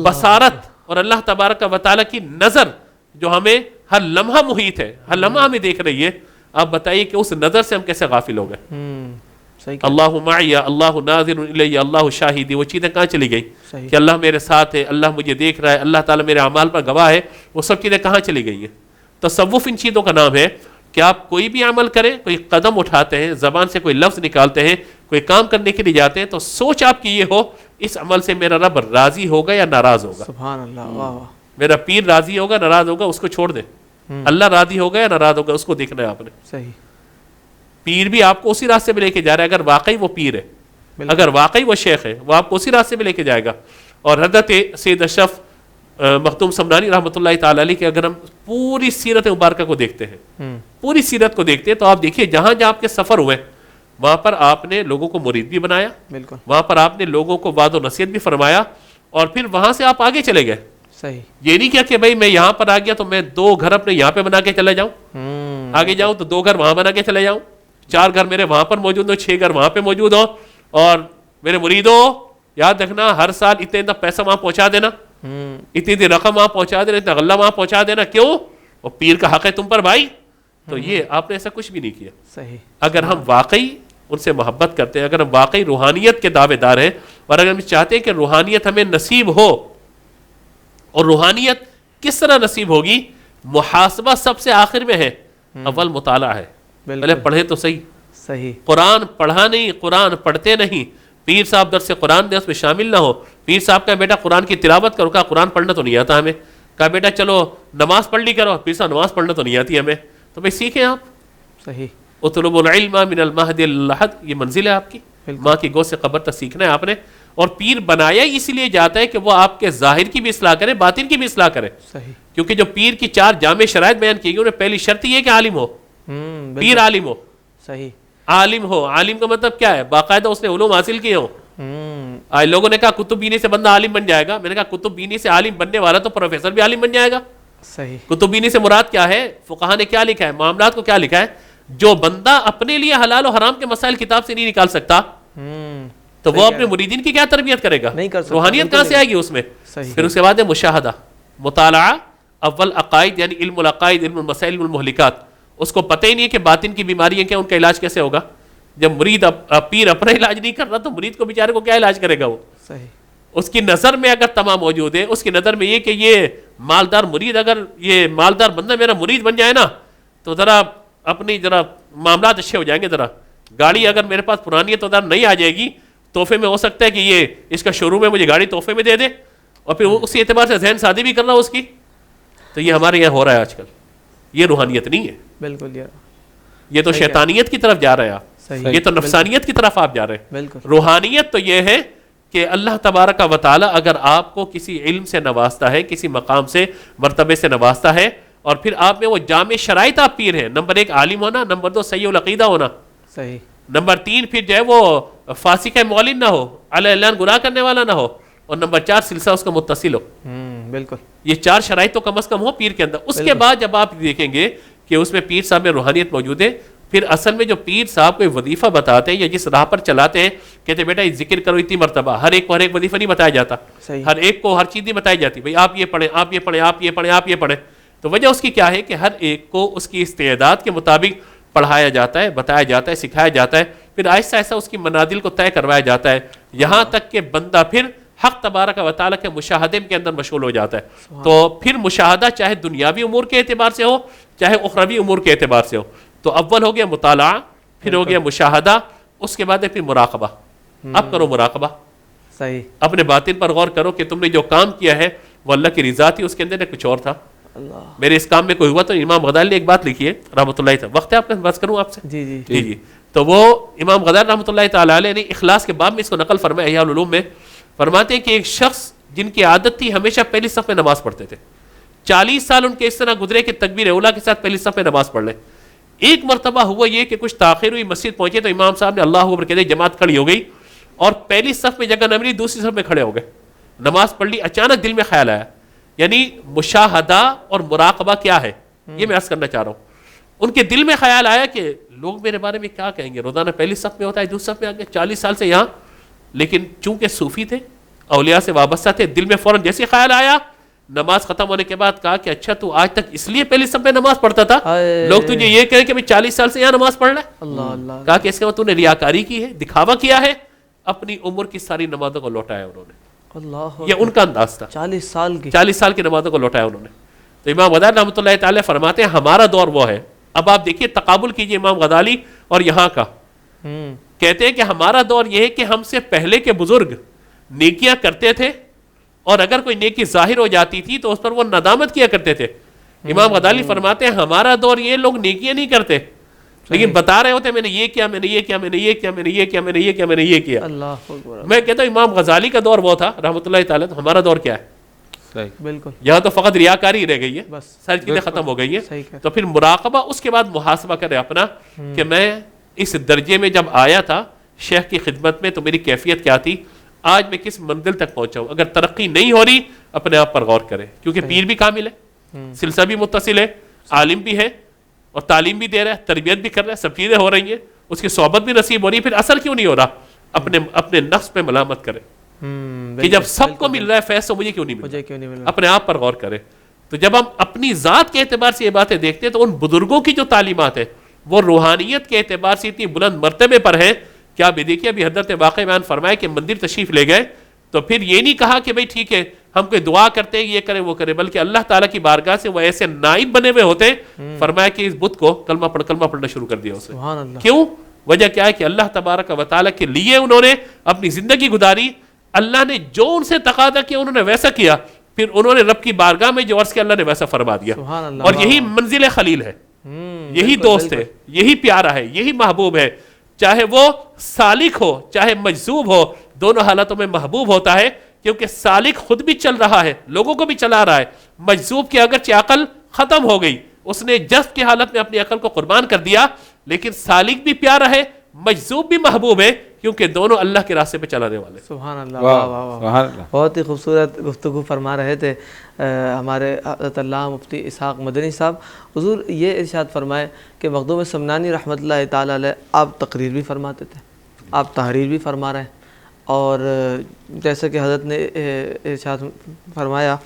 بصارت اور اللہ تبارک و تعالیٰ کی نظر جو ہمیں ہر لمحہ محیط ہے, ہر لمحہ ہمیں دیکھ رہی ہے, آپ بتائیے کہ اس نظر سے ہم کیسے غافل ہو گئے. اللہ معی, اللہ ناظر الی, اللہ شاہدی, وہ چیزیں کہاں چلی گئی کہ اللہ میرے ساتھ ہے, اللہ مجھے دیکھ رہا ہے, اللہ تعالیٰ میرے اعمال پر گواہ ہے, وہ سب چیزیں کہاں چلی گئی ہیں؟ تصوف ان چیزوں کا نام ہے کہ آپ کوئی بھی عمل کریں, کوئی قدم اٹھاتے ہیں, زبان سے کوئی لفظ نکالتے ہیں, کوئی کام کرنے کے لیے جاتے ہیں, تو سوچ آپ کی یہ ہو اس عمل سے میرا رب راضی ہوگا یا ناراض ہوگا. سبحان اللہ. واہ واہ. میرا پیر راضی ہوگا ناراض ہوگا اس کو چھوڑ دیں, اللہ راضی ہوگا یا ناراض ہوگا اس کو دیکھنا ہے آپ نے. صحیح. پیر بھی آپ کو اسی راستے پہ لے کے جا رہا ہے, اگر واقعی وہ پیر ہے, اگر واقعی وہ شیخ ہے, وہ آپ کو اسی راستے پہ لے کے جائے گا. اور حضرت سید اشرف مختوم سمنانی رحمۃ اللہ تعالی علیہ کی اگر ہم پوری سیرت مبارکہ کو دیکھتے ہیں, پوری سیرت کو دیکھتے ہیں, تو آپ دیکھیے جہاں جہاں آپ کے سفر ہوئے وہاں پر آپ نے لوگوں کو مرید بھی بنایا, بالکل, وہاں پر آپ نے لوگوں کو وعد و نصیحت بھی فرمایا, اور پھر وہاں سے آپ آگے چلے گئے. صحیح. یہ نہیں کیا کہ بھائی میں یہاں پر آ گیا تو میں 2 گھر اپنے یہاں پہ بنا کے چلے جاؤں, آگے جاؤں تو 2 گھر وہاں بنا کے چلے جاؤں, 4 گھر میرے وہاں پر موجود ہوں, 6 گھر وہاں پہ موجود ہوں, اور میرے مریدوں یاد رکھنا ہر سال اتنا پیسہ وہاں پہنچا دینا, اتنی رقم وہاں پہنچا دینا, اتنا غلہ وہاں پہنچا دینا. کیوں؟ وہ پیر کا حق ہے تم پر بھائی. تو یہ آپ نے ایسا کچھ بھی نہیں کیا. صحیح. اگر ہم واقعی ان سے محبت کرتے ہیں, اگر ہم واقعی روحانیت کے دعوے دار ہیں, اور اگر ہم چاہتے ہیں کہ روحانیت ہمیں نصیب ہو, اور روحانیت کس طرح نصیب ہوگی؟ محاسبہ سب سے آخر میں ہے, اول مطالعہ ہے. پہلے پڑھیں تو صحیح. صحیح. قرآن پڑھا نہیں, قرآن پڑھتے نہیں, پیر صاحب درس قرآن دے اس میں شامل نہ ہو, پیر صاحب کا بیٹا قرآن کی تلاوت کرو, کہا قرآن پڑھنا تو نہیں آتا ہمیں, کہا بیٹا چلو نماز پڑھ لی کرو, پیر صاحب نماز پڑھنا تو نہیں آتی ہمیں, تو بھائی سیکھیں آپ. صحیح. اطلب العلم من المہد اللحد, یہ منزل ہے آپ کی, ماں کی گود سے قبر تک سیکھنا ہے آپ نے. اور پیر بنایا اس لیے جاتا ہے کہ وہ آپ کے ظاہر کی بھی اصلاح کرے, باطن کی بھی اصلاح کرے. صحیح. کیونکہ جو پیر کی 4 جامع شرائط بیان کی گئی, انہیں پہلی شرط یہ ہے کہ عالم ہو, پیر عالم ہو. صحیح. عالم ہو, عالم کا مطلب کیا ہے؟ باقاعدہ اس نے علوم حاصل کیے ہوں. آج لوگوں نے کہا کتب بینی سے بندہ عالم بن جائے گا, میں نے کہا کتب بینی سے عالم بننے والا تو پروفیسر بھی عالم بن جائے گا. صحیح. کتب بینی سے مراد کیا ہے؟ فقہا نے کیا لکھا ہے, معاملات کو کیا لکھا ہے, جو بندہ اپنے لیے حلال و حرام کے مسائل کتاب سے نہیں نکال سکتا, تو وہ اپنے مریدین کی کیا تربیت کرے گا؟ روحانیت کہاں سے آئے گی اس میں؟ پھر اس کے بعد ہے مشاہدہ, مطالعہ. اول عقائد یعنی علم العقائد, علم المسائل, علم المہلکات. اس کو پتہ ہی نہیں ہے کہ باطن کی بیماریاں کیا, ان کا علاج کیسے ہوگا. جب مرید پیر اپنا علاج نہیں کر رہا تو مرید کو بیچارے کو کیا علاج کرے گا وہ؟ صحیح. اس کی نظر میں اگر تمام موجود ہے، اس کی نظر میں یہ کہ یہ مالدار مرید، اگر یہ مالدار بندہ میرا مرید بن جائے نا تو ذرا اپنی ذرا معاملات اچھے ہو جائیں گے. ذرا گاڑی اگر میرے پاس پرانی ہے تو ذرا نہیں آ جائے گی تحفے میں، ہو سکتا ہے کہ یہ اس کا شو روم ہے مجھے گاڑی تحفے میں دے دے، اور پھر اسی اعتبار سے ذہن سازی بھی کر رہا ہو اس کی. تو یہ ہمارے یہاں ہو رہا ہے آج کل. یہ روحانیت نہیں ہے، بالکل. یہ تو شیطانیت کی طرف جا رہے ہیں آپ، صحیح. یہ تو نفسانیت کی طرف آپ جا رہے ہیں. بالکل. روحانیت تو یہ ہے کہ اللہ تبارک و تعالیٰ اگر آپ کو کسی علم سے نوازتا ہے، کسی مقام سے مرتبے سے نوازتا ہے، اور پھر آپ میں وہ جامع شرائط آپ پیر ہیں، نمبر 1 عالم ہونا، نمبر 2 صحیح العقیدہ ہونا، صحیح. نمبر 3 پھر جو ہے وہ فاسق معلن نہ ہو، اعلان گناہ کرنے والا نہ ہو، اور نمبر 4 سلسلہ اس کا متصل ہو. بالکل. یہ 4 شرائط تو کم از کم ہو پیر کے اندر. اس کے بعد جب آپ دیکھیں گے کہ اس میں پیر صاحب میں روحانیت موجود ہے، پھر اصل میں جو پیر صاحب کوئی وظیفہ بتاتے ہیں یا جس راہ پر چلاتے ہیں، کہتے ہیں بیٹا یہ ذکر کرو اتنی مرتبہ. ہر ایک کو ہر ایک وظیفہ نہیں بتایا جاتا، صحیح. ہر ایک کو ہر چیز نہیں بتائی جاتی. بھائی آپ یہ پڑھیں، آپ یہ پڑھیں، آپ یہ پڑھیں، آپ یہ پڑھیں. تو وجہ اس کی کیا ہے کہ ہر ایک کو اس کی استعداد کے مطابق پڑھایا جاتا ہے، بتایا جاتا ہے، سکھایا جاتا ہے. پھر آہستہ آہستہ اس کی منازل کو طے کروایا جاتا ہے، یہاں تک کہ بندہ پھر حق تبارک و تعالیٰ کے مشاہدے کے اندر مشغول ہو جاتا ہے. تو پھر مشاہدہ چاہے دنیاوی امور کے اعتبار سے ہو چاہے اخروی امور کے اعتبار سے ہو. تو اول ہو گیا مطالعہ، پھر ہو گیا مشاہدہ، اس کے بعد پھر مراقبہ. اب کرو مراقبہ، صحیح. اپنے باطن پر غور کرو کہ تم نے جو کام کیا ہے وہ اللہ کی رضا تھی، اس کے اندر کچھ اور تھا. اللہ. میرے اس کام میں کوئی ہوا. تو امام غزالی نے ایک بات لکھی ہے رحمۃ اللہ تعالیٰ. وقت ہے آپ کے بات کروں آپ سے؟ جی جی. جی جی. تو وہ امام غزالی رحمۃ اللہ تعالیٰ علیہ نے اخلاص کے باب میں اس کو نقل فرمایا احیاء العلوم میں. فرماتے ہیں کہ ایک شخص جن کی عادت تھی ہمیشہ پہلی صف میں نماز پڑھتے تھے، 40 سال ان کے اس طرح گزرے کہ تکبیر اولیٰ کے ساتھ پہلی صف میں نماز پڑھ لیں. ایک مرتبہ ہوا یہ کہ کچھ تاخیر ہوئی، مسجد پہنچے تو امام صاحب نے اللہ اکبر کہتے جماعت کھڑی ہو گئی اور پہلی صف میں جگہ نہ ملی، دوسری صف میں کھڑے ہو گئے، نماز پڑھ لی. اچانک دل میں خیال آیا، یعنی مشاہدہ اور مراقبہ کیا ہے یہ میں عرض کرنا چاہ رہا ہوں. ان کے دل میں خیال آیا کہ لوگ میرے بارے میں کیا کہیں گے، روزانہ پہلی صف میں ہوتا ہے، دوسری صف میں آ گیا، 40 سال سے یہاں. لیکن چونکہ صوفی تھے، اولیاء سے وابستہ تھے، دل میں فوراً جیسے خیال آیا، نماز ختم ہونے کے بعد کہا کہ اچھا تو آج تک اس لیے پہلی صف میں نماز پڑھتا تھا، لوگ تجھے یہ کہیں کہ 40 سال سے یہاں نماز پڑھ رہا ہے. اللہ اللہ. کہا کہ اس کے بعد تو نے ریاکاری کی ہے، دکھاوا کیا ہے، اپنی عمر کی ساری نمازوں کو لوٹایا انہوں نے. اللہ. یہ ان کا انداز تھا، 40 سال کی. 40 سال کی نمازوں کو لوٹایا انہوں نے. تو امام غزالی رحمۃ اللہ تعالیٰ فرماتے ہیں ہمارا دور وہ ہے. اب آپ دیکھیے تقابل کیجئے امام غزالی اور یہاں کا. کہتے ہیں کہ ہمارا دور یہ ہے کہ ہم سے پہلے کے بزرگ نیکیاں کرتے تھے، اور اگر کوئی نیکی ظاہر ہو جاتی تھی تو اس پر وہ ندامت کیا کرتے تھے. امام غزالی فرماتے ہیں ہمارا دور یہ لوگ نیکیاں نہیں کرتے لیکن بتا رہے ہوتے میں نے یہ کیا، میں نے یہ کیا، میں نے یہ کیا، میں نے یہ کیا، میں نے یہ کیا، میں نے یہ کیا. اللہ اکبر. میں کہتا ہوں امام غزالی کا دور وہ تھا رحمۃ اللہ تعالیٰ. تو ہمارا دور کیا ہے؟ صحیح. بالکل. یہاں تو فقط ریاکاری رہ گئی ہے، بس. ساری چیزیں ختم ہو گئی ہیں. صحیح کہا. تو پھر مراقبہ، اس کے بعد محاسبہ کرے اپنا کہ میں اس درجے میں جب آیا تھا شیخ کی خدمت میں تو میری کیفیت کیا تھی، آج میں کس منزل تک پہنچا ہوں. اگر ترقی نہیں ہو رہی اپنے آپ پر غور کرے، کیونکہ پیر بھی کامل ہے، سلسلہ بھی متصل ہے، عالم بھی ہے اور تعلیم بھی دے رہا ہے، تربیت بھی کر رہا ہے، سب چیزیں ہو رہی ہیں، اس کی صحبت بھی نصیب ہو رہی ہے. پھر اثر کیوں نہیں ہو رہا؟ اپنے نفس پہ ملامت کرے کہ جب سب کو مل رہا ہے فیض تو مجھے کیوں نہیں مل مجھے کیوں نہیں مل. اپنے آپ پر غور کرے. تو جب ہم اپنی ذات کے اعتبار سے یہ باتیں دیکھتے ہیں تو ان بزرگوں کی جو تعلیمات ہے وہ روحانیت کے اعتبار سے اتنی بلند مرتبے پر ہیں کہ آپ دیکھیے ابھی حضرت واقع بیان فرمائے کہ مندر تشریف لے گئے تو پھر یہ نہیں کہا کہ بھئی ٹھیک ہے ہم کوئی دعا کرتے ہیں یہ کریں وہ کریں، بلکہ اللہ تعالیٰ کی بارگاہ سے وہ ایسے نائب بنے ہوئے ہوتے ہیں. فرمایا کہ اس بت کو کلمہ پڑھنا شروع کر دیا اسے. سبحان اللہ. کیوں؟ وجہ کیا ہے کہ اللہ تبارک و تعالیٰ کے لیے انہوں نے اپنی زندگی گزاری، اللہ نے جو ان سے تقاضا کیا انہوں نے ویسا کیا، پھر انہوں نے رب کی بارگاہ میں جو عرض کیا اللہ نے ویسا فرما دیا. سبحان اللہ. اور یہی منزل خلیل ہے، یہی دوست ہے، یہی پیارا ہے، یہی محبوب ہے. چاہے وہ سالک ہو چاہے مجذوب ہو، دونوں حالتوں میں محبوب ہوتا ہے، کیونکہ سالک خود بھی چل رہا ہے، لوگوں کو بھی چلا رہا ہے. مجذوب کی اگرچہ عقل ختم ہو گئی، اس نے جذب کی حالت میں اپنی عقل کو قربان کر دیا، لیکن سالک بھی پیارا ہے، مجذوب بھی محبوب ہے، کیونکہ دونوں اللہ کے راستے پہ چلانے والے. سبحان اللہ. واہ واہ واہ. سبحان اللہ. بہت ہی خوبصورت گفتگو فرما رہے تھے ہمارے حضرت اللہ مفتی اسحاق مدنی صاحب. حضور یہ ارشاد فرمائے کہ مخدوم سمنانی رحمۃ اللہ تعالیٰ علیہ آپ تقریر بھی فرماتے تھے، آپ تحریر بھی فرما رہے ہیں، اور جیسے کہ حضرت نے ارشاد فرمایا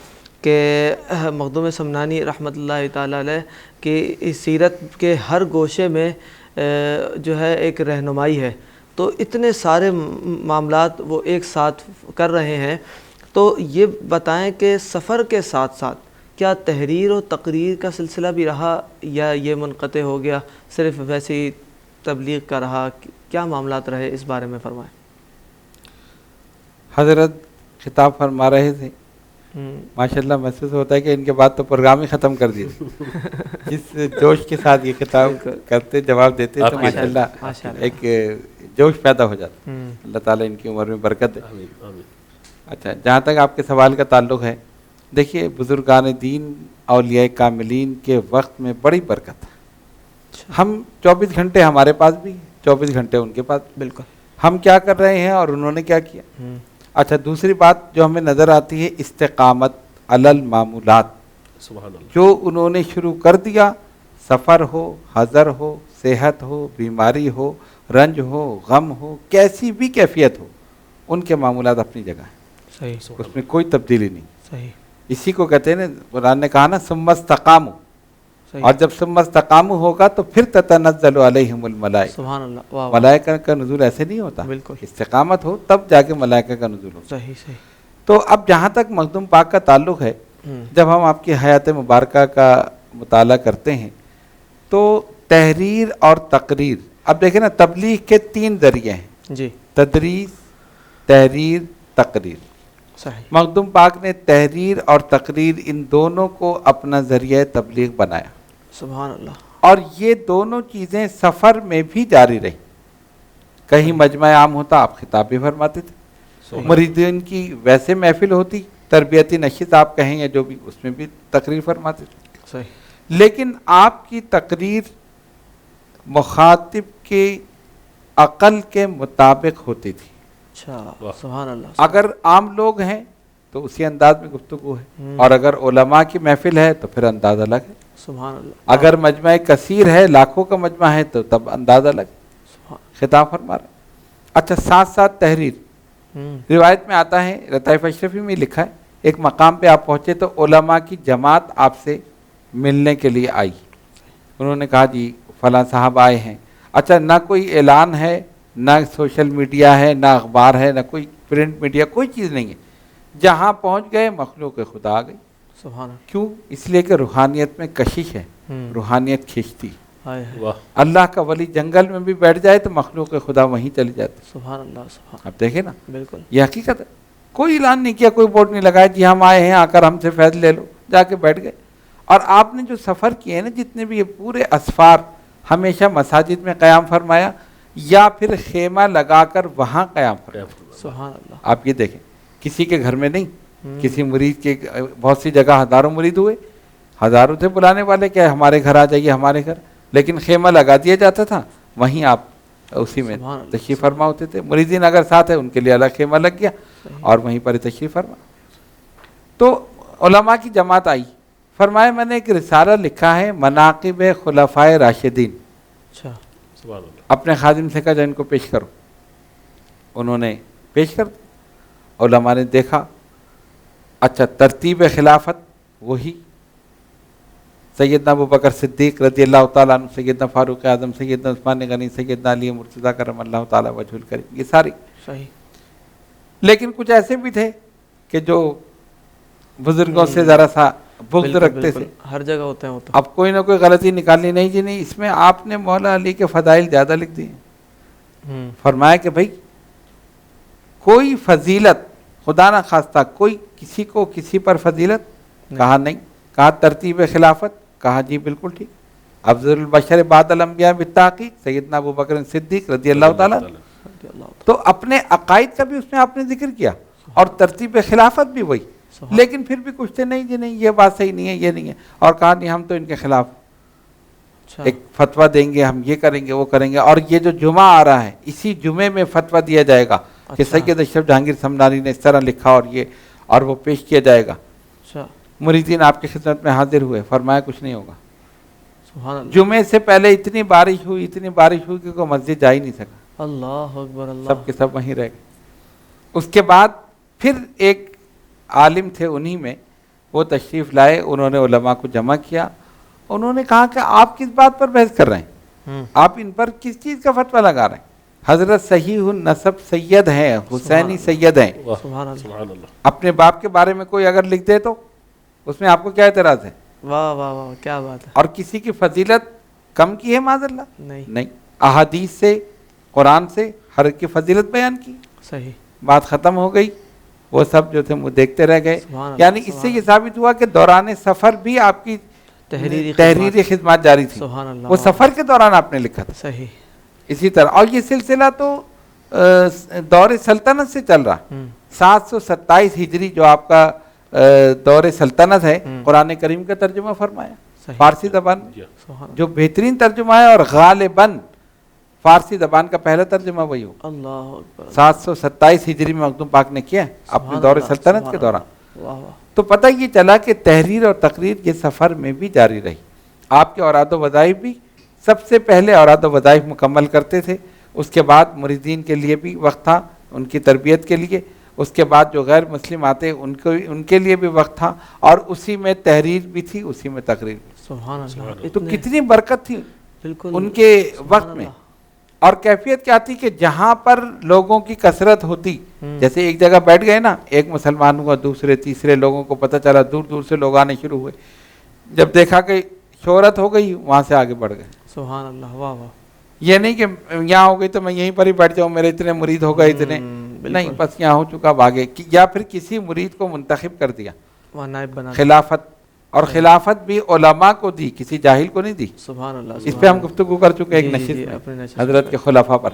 کہ مخدوم سمنانی رحمۃ اللہ تعالیٰ علیہ کی سیرت کے ہر گوشے میں جو ہے ایک رہنمائی ہے، تو اتنے سارے معاملات وہ ایک ساتھ کر رہے ہیں، تو یہ بتائیں کہ سفر کے ساتھ ساتھ کیا تحریر و تقریر کا سلسلہ بھی رہا یا یہ منقطع ہو گیا، صرف ویسی تبلیغ کا رہا، کیا معاملات رہے اس بارے میں فرمائیں؟ حضرت خطاب فرما رہے تھے، ماشاءاللہ محسوس ہوتا ہے کہ ان کے بعد تو پروگرام ہی ختم کر دیے جس جوش کے ساتھ یہ خطاب کرتے جواب دیتے تو ماشاءاللہ ایک جوش پیدا ہو جاتا. اللہ تعالیٰ ان کی عمر میں برکت دے. اچھا، جہاں تک آپ کے سوال کا تعلق ہے، دیکھیے بزرگان دین اولیاء کاملین کے وقت میں بڑی برکت ہے. ہم 24 گھنٹے ہمارے پاس بھی 24 گھنٹے ان کے پاس. بالکل. ہم کیا کر رہے ہیں اور انہوں نے کیا کیا. اچھا، دوسری بات جو ہمیں نظر آتی ہے، استقامت علی المعمولات. سبحان اللہ. جو انہوں نے شروع کر دیا، سفر ہو، حضر ہو، صحت ہو، بیماری ہو، رنج ہو، غم ہو، کیسی بھی کیفیت ہو، ان کے معمولات اپنی جگہ ہیں. صحیح. اس میں کوئی تبدیلی نہیں. صحیح. اسی کو کہتے ہیں نا، قرآن نے کہا نا ثم استقاموا. صحیح. اور جب ثم استقاموا ہوگا تو پھر تتنزل علیہم الملائکہ. سبحان اللہ. واہ واہ. ملائکہ کا نزول ایسے نہیں ہوتا. بالکل. استقامت ہو تب جا کے ملائکہ کا نزول ہوتا. صحیح صحیح. تو اب جہاں تک مخدوم پاک کا تعلق ہے، جب ہم آپ کی حیات مبارکہ کا مطالعہ کرتے ہیں تو تحریر اور تقریر، اب دیکھیں نا، تبلیغ کے 3 ذریعے ہیں، جی. تدریس، تحریر، تقریر. صحیح. مخدوم پاک نے تحریر اور تقریر ان دونوں کو اپنا ذریعہ تبلیغ بنایا. سبحان اللہ. اور یہ دونوں چیزیں سفر میں بھی جاری رہی. کہیں مجمع عام ہوتا، آپ خطاب بھی فرماتے تھے. مریدین کی ویسے محفل ہوتی، تربیتی نشست آپ کہیں یا جو بھی، اس میں بھی تقریر فرماتے تھے. صحیح. لیکن آپ کی تقریر مخاطب کے عقل کے مطابق ہوتی تھی. اچھا. سبحان اللہ. اگر عام لوگ ہیں تو اسی انداز میں گفتگو ہے، اور اگر علماء کی محفل ہے تو پھر انداز الگ ہے. سبحان اللہ. اگر مجمع کثیر ہے، لاکھوں کا مجمع ہے، تو تب انداز الگ. خطاب فرما رہا. اچھا، ساتھ ساتھ تحریر. روایت میں آتا ہے، لطائف اشرفی میں لکھا ہے، ایک مقام پہ آپ پہنچے تو علماء کی جماعت آپ سے ملنے کے لیے آئی. انہوں نے کہا جی فلاں صاحب آئے ہیں. اچھا، نہ کوئی اعلان ہے، نہ سوشل میڈیا ہے، نہ اخبار ہے، نہ کوئی پرنٹ میڈیا، کوئی چیز نہیں ہے. جہاں پہنچ گئے مخلوق خدا آ گئی. سبحان اللہ. کیوں؟ اس لیے کہ روحانیت میں کشش ہے، روحانیت کھینچتی. واہ. اللہ کا ولی جنگل میں بھی بیٹھ جائے تو مخلوق خدا وہیں چلی جاتی. سبحان اللہ. سبحان. اب دیکھیں نا، بالکل. یہ حقیقت ہے. کوئی اعلان نہیں کیا، کوئی بورڈ نہیں لگایا، جی ہم آئے ہیں، آ کر ہم سے فیض لے لو، جا کے بیٹھ گئے. اور آپ نے جو سفر کیے ہیں نا، جتنے بھی یہ پورے اسفار، ہمیشہ مساجد میں قیام فرمایا یا پھر خیمہ لگا کر وہاں قیام فرمایا. سبحان اللہ. آپ یہ دیکھیں، کسی کے گھر میں نہیں، کسی مرید کے، بہت سی جگہ ہزاروں مرید ہوئے، ہزاروں تھے بلانے والے کہ ہمارے گھر آ جائیے، ہمارے گھر، لیکن خیمہ لگا دیا جاتا تھا، وہیں آپ اسی میں تشریف فرما ہوتے تھے. مریدین اگر ساتھ ہے ان کے لیے الگ خیمہ لگ گیا اور وہیں پر تشریف فرما. تو علماء کی جماعت آئی. فرمایا میں نے ایک رسالہ لکھا ہے، مناقب خلفائے راشدین. اچھا. سبحان اللہ. اپنے خادم سے کہا جا ان کو پیش کرو. انہوں نے پیش کر دیا. علماء نے دیکھا. اچھا، ترتیب خلافت وہی سیدنا ابوبکر صدیق رضی اللہ تعالیٰ عنہ، سیدنا فاروق اعظم، سیدنا عثمان غنی، سیدنا علی مرتضیٰ کرم اللہ تعالیٰ وجہ الکریم، یہ ساری. صحیح. لیکن کچھ ایسے بھی تھے کہ جو بزرگوں سے ذرا سا بغض رکھتے تھے. ہر جگہ ہوتے ہیں وہ تو. اب کوئی نہ کوئی غلطی نکالنی، نہیں جی نہیں، اس میں آپ نے مولا علی کے فضائل زیادہ لکھ دیے. فرمایا کہ بھائی کوئی فضیلت خدا نہ خواستہ کوئی کسی کو کسی پر فضیلت، کہا نہیں. کہا ترتیب خلافت، کہا جی بالکل ٹھیک. افضل البشر بعد الانبیاء بالتحقیق سیدنا ابوبکر صدیق رضی اللہ تعالیٰ. تو اپنے عقائد کا بھی اس میں آپ نے ذکر کیا اور ترتیب خلافت بھی وہی. لیکن پھر بھی کچھ تھے نہیں جی نہیں یہ بات صحیح نہیں ہے، یہ نہیں ہے. اور کہا نہیں ہم تو ان کے خلاف ایک فتویٰ دیں گے، ہم یہ کریں گے وہ کریں گے. اور یہ جو جمعہ آ رہا ہے اسی جمعے میں فتویٰ دیا جائے گا کہ سید اشرف جہانگیر سمنانی نے اس طرح لکھا اور یہ، اور وہ پیش کیا جائے گا. مریدین آپ کی خدمت میں حاضر ہوئے. فرمایا کچھ نہیں ہوگا. جمعے سے پہلے اتنی بارش ہوئی کہ کوئی مسجد جا ہی نہیں سکا. اللہ اکبر. اللہ. سب کے سب وہیں رہ گئے. اس کے بعد پھر ایک عالم تھے انہی میں، وہ تشریف لائے. انہوں نے علماء کو جمع کیا. انہوں نے کہا کہ آپ کس بات پر بحث کر رہے ہیں؟ آپ ان پر کس چیز کا فتویٰ لگا رہے ہیں؟ حضرت صحیح النسب سید ہیں، حسینی سید ہیں، سبحان اللہ، سبحان اللہ. اپنے باپ کے بارے میں کوئی اگر لکھ دے تو اس میں آپ کو کیا اعتراض ہے؟ واہ واہ واہ، کیا بات ہے. اور کسی کی فضیلت کم کی ہے معاذ اللہ؟ نہیں، احادیث سے، قرآن سے ہر ایک کی فضیلت بیان کی، صحیح. بات ختم ہو گئی. وہ سب جو تھے وہ دیکھتے رہ گئے. سبحان اللہ، یعنی اس سے یہ ثابت ہوا کہ دوران سفر بھی آپ کی تحریری خدمات جاری تھی. سبحان اللہ، وہ سفر کے دوران آپ نے لکھا تھا. صحیح. اسی طرح، اور یہ سلسلہ تو دور سلطنت سے چل رہا. 727 ہجری جو آپ کا دور سلطنت ہے، قرآن کریم کا ترجمہ فرمایا صحیح. فارسی زبان میں، سبحان جو بہترین ترجمہ ہے، اور غالباً فارسی زبان کا پہلا ترجمہ وہی ہو. اللہ اکبر. 727 ہجری میں مخدوم پاک نے کیا اپنے سبحان دور اللہ، سلطنت سبحان کے دوران. اللہ. واہ واہ. تو پتہ یہ چلا کہ تحریر اور تقریر یہ سفر میں بھی جاری رہی. آپ کے اوراد و وظائف بھی سب سے پہلے اوراد و وظائف مکمل کرتے تھے، اس کے بعد مریدین کے لیے بھی وقت تھا، ان کی تربیت کے لیے. اس کے بعد جو غیر مسلم آتے ان کے لیے بھی وقت تھا، اور اسی میں تحریر بھی تھی، اسی میں تقریر بھی. سبحان اللہ. تو کتنی برکت تھی بالکل ان کے وقت میں. اور کیفیت کیا تھی کہ جہاں پر لوگوں کی کثرت ہوتی، جیسے ایک جگہ بیٹھ گئے نا، ایک مسلمان ہوا، دوسرے تیسرے لوگوں کو پتہ چلا، دور دور سے لوگ آنے شروع ہوئے. جب دیکھا کہ شہرت ہو گئی، وہاں سے آگے بڑھ گئے. سبحان اللہ. واہ واہ. یہ نہیں کہ یہاں ہو گئی تو میں یہیں پر ہی بیٹھ جاؤں، میرے اتنے مرید ہو گئے اتنے، نہیں، بس یہاں ہو چکا بھاگے. یا پھر کسی مرید کو منتخب کر دیا، وہاں نائب بنا. خلافت. اور خلافت بھی علماء کو دی، کسی جاہل کو نہیں دی. سبحان اللہ. اس پہ ہم گفتگو کر چکے ایک نشست میں حضرت کے خلفاء پر.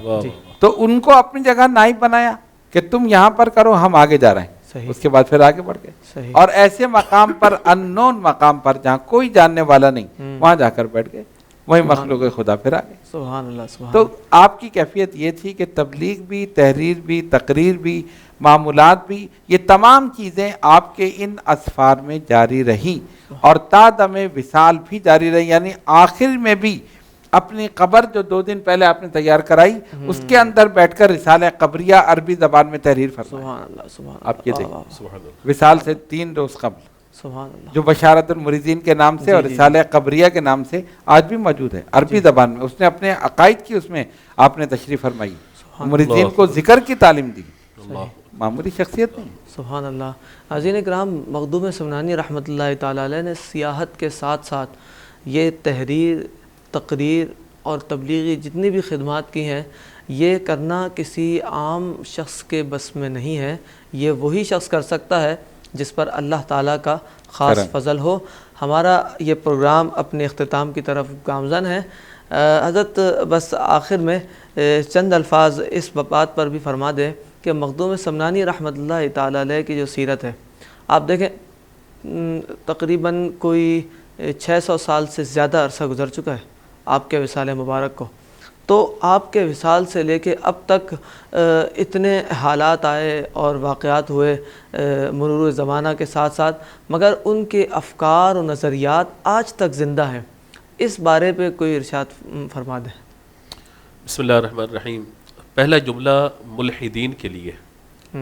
تو ان کو اپنی جگہ نائب بنایا کہ تم یہاں پر کرو، ہم آگے جا رہے ہیں. اس کے بعد پھر آگے بڑھ گئے، اور ایسے مقام پر، ان نون مقام پر، جہاں کوئی جاننے والا نہیں، وہاں جا کر بیٹھ گئے. وہی مخلوق خدا پھر آگے. سبحان اللہ. سبحان. تو آپ کی کیفیت یہ تھی کہ تبلیغ بھی، تحریر بھی، تقریر بھی، معمولات بھی، یہ تمام چیزیں آپ کے ان اسفار میں جاری رہیں، اور تا دم وصال بھی جاری رہی. یعنی آخر میں بھی اپنی قبر جو 2 دن پہلے آپ نے تیار کرائی، اس کے اندر بیٹھ کر رسالہ قبریہ عربی زبان میں تحریر فرمائی. سبحان اللہ. سبحان. آپ یہ دیکھیں، سبحان اللہ. وصال سے 3 روز قبل، سبحان اللہ. جو بشارت المریدین کے نام سے اور رسالہ قبریہ کے نام سے آج بھی موجود ہے عربی زبان میں. اس نے اپنے عقائد کی، اس میں آپ نے تشریح فرمائی، مریدین کو ذکر کی تعلیم دی. معمولی شخصیت نہیں. سبحان اللہ. حاضرین اکرام، مخدوم سمنانی رحمۃ اللہ تعالیٰ علیہ نے سیاحت کے ساتھ ساتھ یہ تحریر، تقریر اور تبلیغی جتنی بھی خدمات کی ہیں، یہ کرنا کسی عام شخص کے بس میں نہیں ہے. یہ وہی شخص کر سکتا ہے جس پر اللہ تعالیٰ کا خاص فضل ہو. ہمارا یہ پروگرام اپنے اختتام کی طرف گامزن ہے. حضرت بس آخر میں چند الفاظ اس بات پر بھی فرما دیں کہ مخدوم سمنانی رحمۃ اللہ تعالیٰ علیہ کی جو سیرت ہے، آپ دیکھیں تقریباً کوئی 600 سال سے زیادہ عرصہ گزر چکا ہے آپ کے وصال مبارک کو. تو آپ کے وصال سے لے کے اب تک اتنے حالات آئے اور واقعات ہوئے مرور زمانہ کے ساتھ ساتھ، مگر ان کے افکار و نظریات آج تک زندہ ہیں. اس بارے پہ کوئی ارشاد فرما دیں. بسم اللہ الرحمن الرحیم. پہلا جملہ ملحدین کے لیے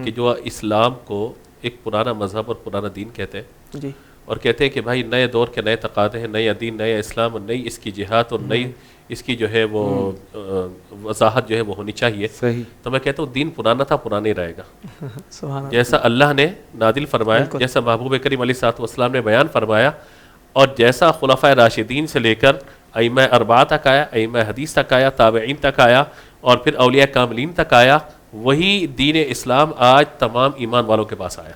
کہ جو اسلام کو ایک پرانا مذہب اور پرانا دین کہتے ہیں، جی، اور کہتے ہیں کہ بھائی نئے دور کے نئے تقاضے ہیں، نیا دین، نیا اسلام، اور نئی اس کی جہاد اور نئی اس کی جو ہے وہ وضاحت جو ہے وہ ہونی چاہیے. صحیح. تو میں کہتا ہوں دین پرانا تھا، پرانا ہی رہے گا. سبحان اللہ. جیسا اللہ نے نادل فرمایا، جیسا محبوب کریم علیہ الصلوۃ والسلام نے بیان فرمایا، اور جیسا خلفائے راشدین سے لے کر ائمہ اربعہ تک آیا، ائمہ حدیث تک آیا، تابعین تک آیا، اور پھر اولیاء کاملین تک آیا، وہی دین اسلام آج تمام ایمان والوں کے پاس آیا.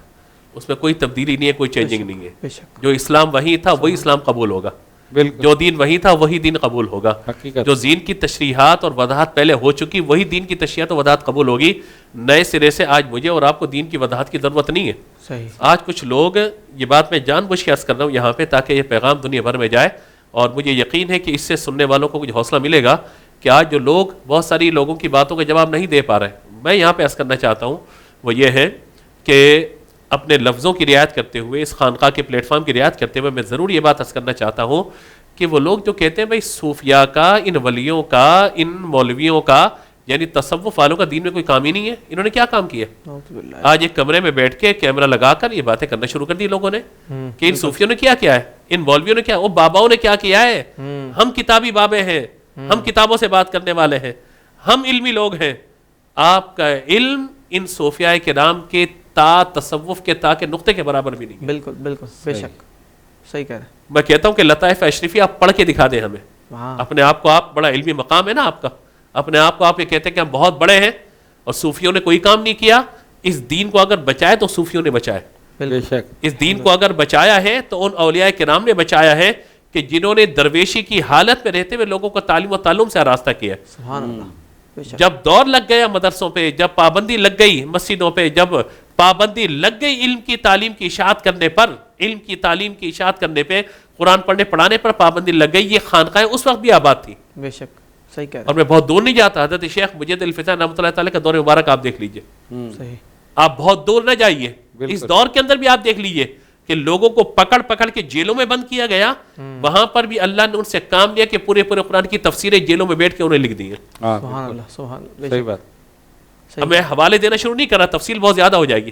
اس میں کوئی تبدیلی نہیں ہے، کوئی چینجنگ نہیں ہے. جو اسلام وہی تھا وہی اسلام قبول ہوگا. بالکل. جو دین وہی تھا وہی دین قبول ہوگا. حقیقت. جو دین کی تشریحات اور وضاحت پہلے ہو چکی وہی دین کی تشریحات اور وضاحت قبول ہوگی. نئے سرے سے آج مجھے اور آپ کو دین کی وضاحت کی ضرورت نہیں ہے. صحیح. آج کچھ لوگ، یہ بات میں جان بوجھ کے عرض کر رہا ہوں یہاں پہ تاکہ یہ پیغام دنیا بھر میں جائے، اور مجھے یقین ہے کہ اس سے سننے والوں کو کچھ حوصلہ ملے گا کہ آج جو لوگ بہت ساری لوگوں کی باتوں کا جواب نہیں دے پا رہے، میں یہاں پہ عرض کرنا چاہتا ہوں وہ یہ ہے کہ اپنے لفظوں کی رعایت کرتے ہوئے، اس خانقاہ کے پلیٹ فارم کی رعایت کرتے ہوئے میں ضرور یہ بات عرض کرنا چاہتا ہوں کہ وہ لوگ جو کہتے ہیں بھائی صوفیاء کا، ان ولیوں کا، ان مولویوں کا، یعنی تصوف والوں کا دین میں کوئی کام ہی نہیں ہے. انہوں نے کیا کام کیا؟ آج ایک کمرے میں بیٹھ کے کیمرہ لگا کر یہ باتیں کرنا شروع کر دی لوگوں نے کہ ان صوفیوں نے کیا کیا ہے، ان مولویوں نے کیا، وہ باباؤں نے کیا کیا ہے. ہم کتابی بابے ہیں، ہم کتابوں سے بات کرنے والے ہیں، ہم علمی لوگ ہیں. آپ کا علم ان صوفیاء کرام کے تصوف کے کے نقطے کے برابر بھی نہیں. بالکل بالکل بے شک صحیح کہہ رہے ہیں. میں کہتا ہوں کہ لطائف اشرفی آپ پڑھ کے دکھا دیں ہمیں. ہاں اپنے آپ کو آپ بڑا علمی مقام ہے نا آپ کا، اپنے آپ کو آپ یہ کہتے ہیں کہ ہم بہت بڑے ہیں اور صوفیوں نے کوئی کام نہیں کیا. اس دین کو اگر بچائے تو صوفیوں نے بچایا. بے شک. اس دین کو اگر بچایا ہے تو ان اولیاء کرام نے بچایا ہے کہ جنہوں نے درویشی کی حالت میں رہتے ہوئے لوگوں کو تعلیم و تعلم سے آراستہ کیا. سبحان اللہ بے شک. جب دور لگ گیا مدرسوں پہ، جب پابندی لگ گئی مسجدوں پہ، جب پابندی لگ گئی علم کی تعلیم کی اشاعت کرنے پر، علم کی تعلیم کی اشاعت کرنے پہ، قرآن پڑھنے پڑھانے پر پابندی لگ گئی. یہ خانقاہیں اس وقت بھی آباد تھی. بے شک صحیح کہہ رہے اور میں بہت دور نہیں جاتا، حضرت شیخ مجید الفیضان رحمۃ اللہ تعالیٰ کا دور مبارک آپ دیکھ لیجئے. ہیں. صحیح آپ بہت دور نہ جائیے، اس دور کے اندر بھی آپ دیکھ لیجئے کہ لوگوں کو پکڑ پکڑ کے جیلوں میں بند کیا گیا. وہاں پر بھی اللہ نے ان سے کام لیا کہ پورے قرآن کی تفسیریں جیلوں میں بیٹھ کے انہیں لکھ دی ہیں. سبحان اللہ سبحان اللہ بے صحیح شک. بات. اب میں حوالے دینا شروع نہیں کر رہا، تفصیل بہت زیادہ ہو جائے گی،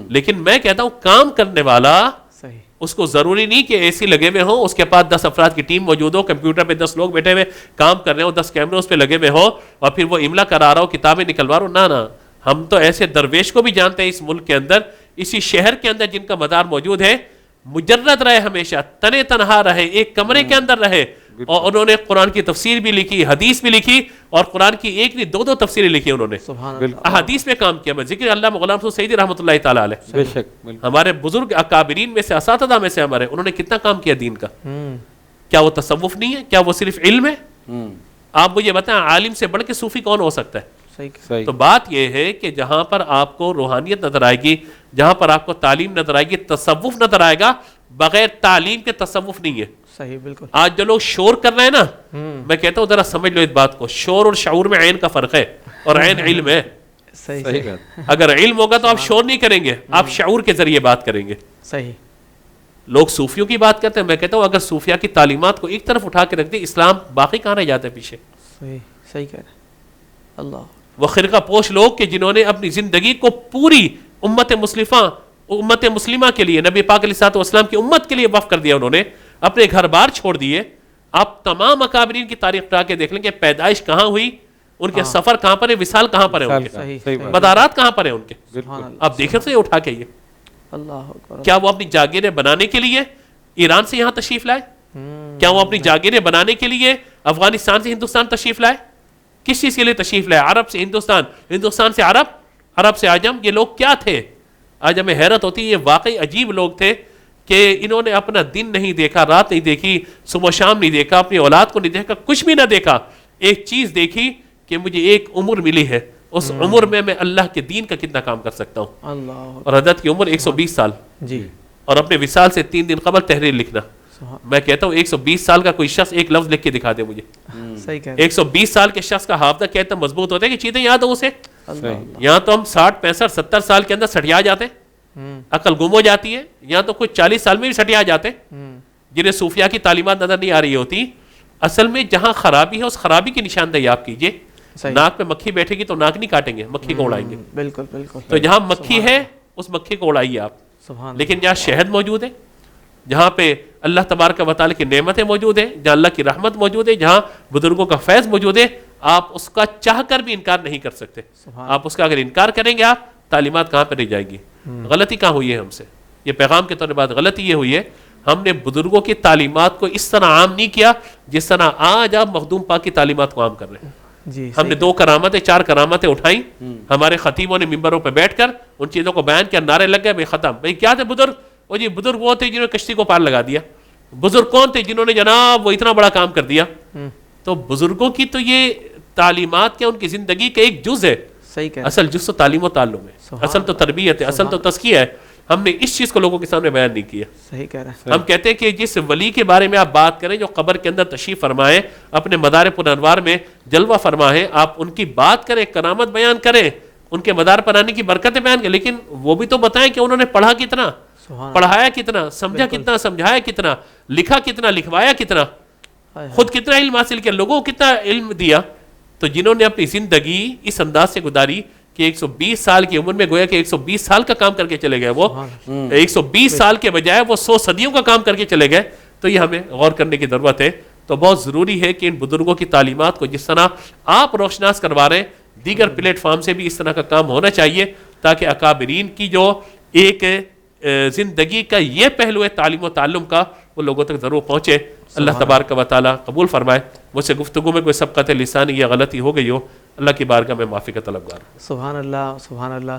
لیکن میں کہتا ہوں کام کرنے والا صحیح اس کو ضروری نہیں کہ اے سی لگے ہوئے ہوں، اس کے پاس 10 افراد کی ٹیم موجود ہو، کمپیوٹر پہ 10 لوگ بیٹھے ہوئے کام کر رہے ہو، 10 کیمرے اس پہ لگے ہوئے ہو اور پھر وہ املا کرا رہا ہو، کتابیں نکلوا رہا ہو. نہ ہم تو ایسے درویش کو بھی جانتے ہیں اس ملک کے اندر، اسی شہر کے اندر، جن کا مدار موجود ہے، مجرد رہے، ہمیشہ تنے تنہا رہے، ایک کمرے کے اندر رہے، اور انہوں نے قرآن کی تفسیر بھی لکھی، حدیث بھی لکھی، اور قرآن کی ایک نہیں 2 تفسیریں لکھی انہوں نے. سبحان اللہ. احادیث پہ کام کیا. میں ذکر علامہ غلام رسول سعیدی رحمۃ اللہ تعالیٰ علیہ، بے شک. بالکل. ہمارے بزرگ اکابرین میں سے، اساتذہ میں سے ہمارے، انہوں نے کتنا کام کیا دین کا. کیا وہ تصوف نہیں ہے؟ کیا وہ صرف علم ہے؟ آپ مجھے بتائیں عالم سے بڑھ کے صوفی کون ہو سکتا ہے؟ صحیح صحیح. تو بات یہ ہے کہ جہاں پر آپ کو روحانیت نظر آئے گی، جہاں پر آپ کو تعلیم نظر آئے گی، تصوف نظر آئے گا. بغیر تعلیم کے تصوف نہیں ہے. صحیح بالکل. آج جو لوگ شور کر رہے ہیں نا، میں کہتا ہوں ذرا سمجھ لو اس بات کو، شور اور شعور میں عین کا فرق ہے، اور عین علم ہے. صحیح صحیح صحیح بات. اگر علم ہوگا تو آپ شور نہیں کریں گے، آپ شعور کے ذریعے بات کریں گے. صحیح. لوگ صوفیوں کی بات کرتے ہیں، میں کہتا ہوں اگر صوفیہ کی تعلیمات کو ایک طرف اٹھا کے رکھ دیں، اسلام باقی کہاں رہ جاتا ہے پیچھے. صحیح صحیح کہہ رہے ہیں. اللہ وہ خرقہ پوش لوگ کہ جنہوں نے اپنی زندگی کو پوری امت مسلمہ کے لیے، نبی پاک علیہ الصلوۃ والسلام کی امت کے لیے وقف کر دیا. انہوں نے اپنے گھر بار چھوڑ دیے. آپ تمام اکابرین کی تاریخ اٹھا کے دیکھ لیں کہ پیدائش کہاں ہوئی، ان کے سفر کہاں پر ہے، وصال کہاں پر ہے ان کے، صحیح صحیح صحیح. بات. مدارات کہاں پر ہیں ان کے. سبحان اللہ. آپ دیکھیں تو یہ اٹھا کے یہ اللہ اکبر. کیا وہ اپنی جاگیریں بنانے کے لیے ایران سے یہاں تشریف لائے؟ کیا وہ اپنی جاگیریں بنانے کے لیے افغانستان سے ہندوستان تشریف لائے؟ کس چیز کے لیے تشریف لائے؟ عرب سے ہندوستان، ہندوستان سے عرب، عرب سے عجم. یہ لوگ کیا تھے؟ آج ہمیں حیرت ہوتی ہے. یہ واقعی عجیب لوگ تھے کہ انہوں نے اپنا دن نہیں دیکھا، رات نہیں دیکھی، صبح و شام نہیں دیکھا، اپنی اولاد کو نہیں دیکھا، کچھ بھی نہ دیکھا. ایک چیز دیکھی کہ مجھے ایک عمر ملی ہے، اس عمر میں اللہ کے دین کا کتنا کام کر سکتا ہوں. اللہ اور حضرت کی عمر 120 سال، جی اور اپنے وصال سے 3 دن قبل تحریر لکھنا. سبحان. میں کہتا ہوں 120 سال کا کوئی شخص ایک لفظ لکھ کے دکھا دے مجھے. صحیح کہہ رہے ہیں. 120 سال کے شخص کا حافظہ کہتا مضبوط ہوتا ہے کہ چیزیں یاد ہوں اسے. اللہ اللہ. یہاں تو ہم 60 65 70 سال کے اندر سٹیا جاتے ہیں، عقل گم ہو جاتی ہے. یہاں تو کچھ 40 سال میں بھی سٹیا جاتے ہیں، جنہیں صوفیہ کی تعلیمات نظر نہیں آ رہی ہوتی. اصل میں جہاں خرابی ہے اس خرابی کی نشاندہی آپ کیجئے. صحیح. ناک پہ مکھی بیٹھے گی تو ناک نہیں کاٹیں گے، مکھی کو اڑائیں گے. بالکل بالکل. تو جہاں مکھی ہے اس مکھی کو اڑائیے آپ. سبحان. لیکن جہاں شہد موجود ہے، جہاں پہ اللہ تبارک و تعالیٰ کی نعمتیں موجود ہیں، جہاں اللہ کی رحمت موجود ہے، جہاں بزرگوں کا فیض موجود ہے، آپ اس کا چاہ کر بھی انکار نہیں کر سکتے. سبحان. آپ اس کا اگر انکار کریں گے آپ تعلیمات کہاں پہ رہ جائے گی. غلطی کہاں ہوئی ہے ہم سے؟ یہ پیغام کے طور پر بات غلطی یہ ہوئی ہے، ہم نے بزرگوں کی تعلیمات کو اس طرح عام نہیں کیا جس طرح آج آپ مخدوم پاک کی تعلیمات کو عام کر رہے ہیں. جی ہم نے 2 کرامتیں 4 کرامتیں اٹھائیں، ہمارے خطیبوں نے ممبروں پہ بیٹھ کر ان چیزوں کو بیان کیا، نعرے لگ گئے بھائی ختم. بھائی کیا تھے بزرگ؟ وہ جی بزرگ وہ تھے جنہوں نے کشتی کو پار لگا دیا. بزرگ کون تھے؟ جنہوں نے جناب وہ اتنا بڑا کام کر دیا. تو بزرگوں کی تو یہ تعلیمات کیا ان کی زندگی کا ایک جز ہے. صحیح کہہ رہے ہیں. اصل جز تو تعلیم و تعلم ہے، اصل تو تربیت ہے، اصل تو تزکیہ ہے. ہم نے اس چیز کو لوگوں کے سامنے بیان نہیں کیا. صحیح کہہ رہے ہیں. ہم کہتے ہیں کہ جس ولی کے بارے میں آپ بات کریں جو قبر کے اندر تشریف فرمائے، اپنے مدار پرانوار میں جلوہ فرمائے، آپ ان کی بات کریں، کرامت بیان کریں، ان کے مدار پر آنے کی برکتیں بیان کریں، لیکن وہ بھی تو بتائیں کہ انہوں نے پڑھا کتنا، سبحان. پڑھایا کتنا، سمجھا کتنا، سمجھایا کتنا، لکھا کتنا، لکھوایا کتنا، خود کتنا علم حاصل کیا، لوگوں کو کتنا علم دیا. تو جنہوں نے اپنی زندگی اس انداز سے گزاری کہ 120 سال کی عمر میں گویا کہ 120 سال کا کام کر کے چلے گئے، وہ 120 سال کے بجائے وہ 100 صدیوں کا کام کر کے چلے گئے. تو یہ ہمیں غور کرنے کی ضرورت ہے. تو بہت ضروری ہے کہ ان بزرگوں کی تعلیمات کو جس طرح آپ روشناس کروا رہے ہیں دیگر پلیٹ فارم سے بھی اس طرح کا کام ہونا چاہیے، تاکہ اکابرین کی جو ایک زندگی کا یہ پہلو ہے تعلیم و تعلم کا وہ لوگوں تک ضرور پہنچے۔ اللہ تبارک و تعالیٰ قبول فرمائے۔ مجھ سے گفتگو میں کوئی سبقت لسانی یا غلطی ہو گئی ہو، اللہ کی بارگاہ میں معافی کا طلبگار ہوں۔ سبحان اللہ، سبحان اللہ۔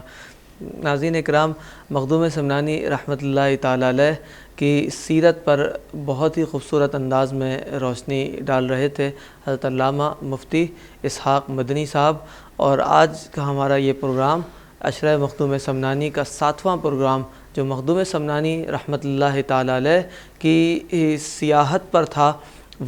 ناظرین اکرام، مخدوم سمنانی رحمۃ اللہ تعالیٰ علیہ کی سیرت پر بہت ہی خوبصورت انداز میں روشنی ڈال رہے تھے حضرت علامہ مفتی اسحاق مدنی صاحب، اور آج کا ہمارا یہ پروگرام عشرہ مخدوم سمنانی کا 7واں پروگرام جو مخدوم سمنانی رحمۃ اللہ تعالیٰ علیہ کی سیاحت پر تھا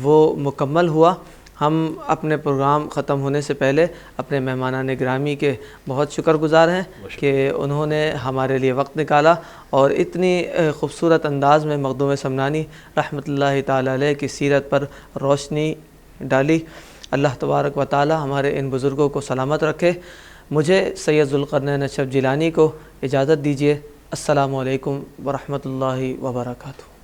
وہ مکمل ہوا۔ ہم اپنے پروگرام ختم ہونے سے پہلے اپنے مہمانان گرامی کے بہت شکر گزار ہیں کہ انہوں نے ہمارے لیے وقت نکالا اور اتنی خوبصورت انداز میں مخدوم سمنانی رحمۃ اللہ تعالیٰ علیہ کی سیرت پر روشنی ڈالی۔ اللہ تبارک و تعالی ہمارے ان بزرگوں کو سلامت رکھے۔ مجھے سید ذوالقرنین اشرف جیلانی کو اجازت دیجیے۔ السلام علیکم ورحمۃ اللہ وبرکاتہ۔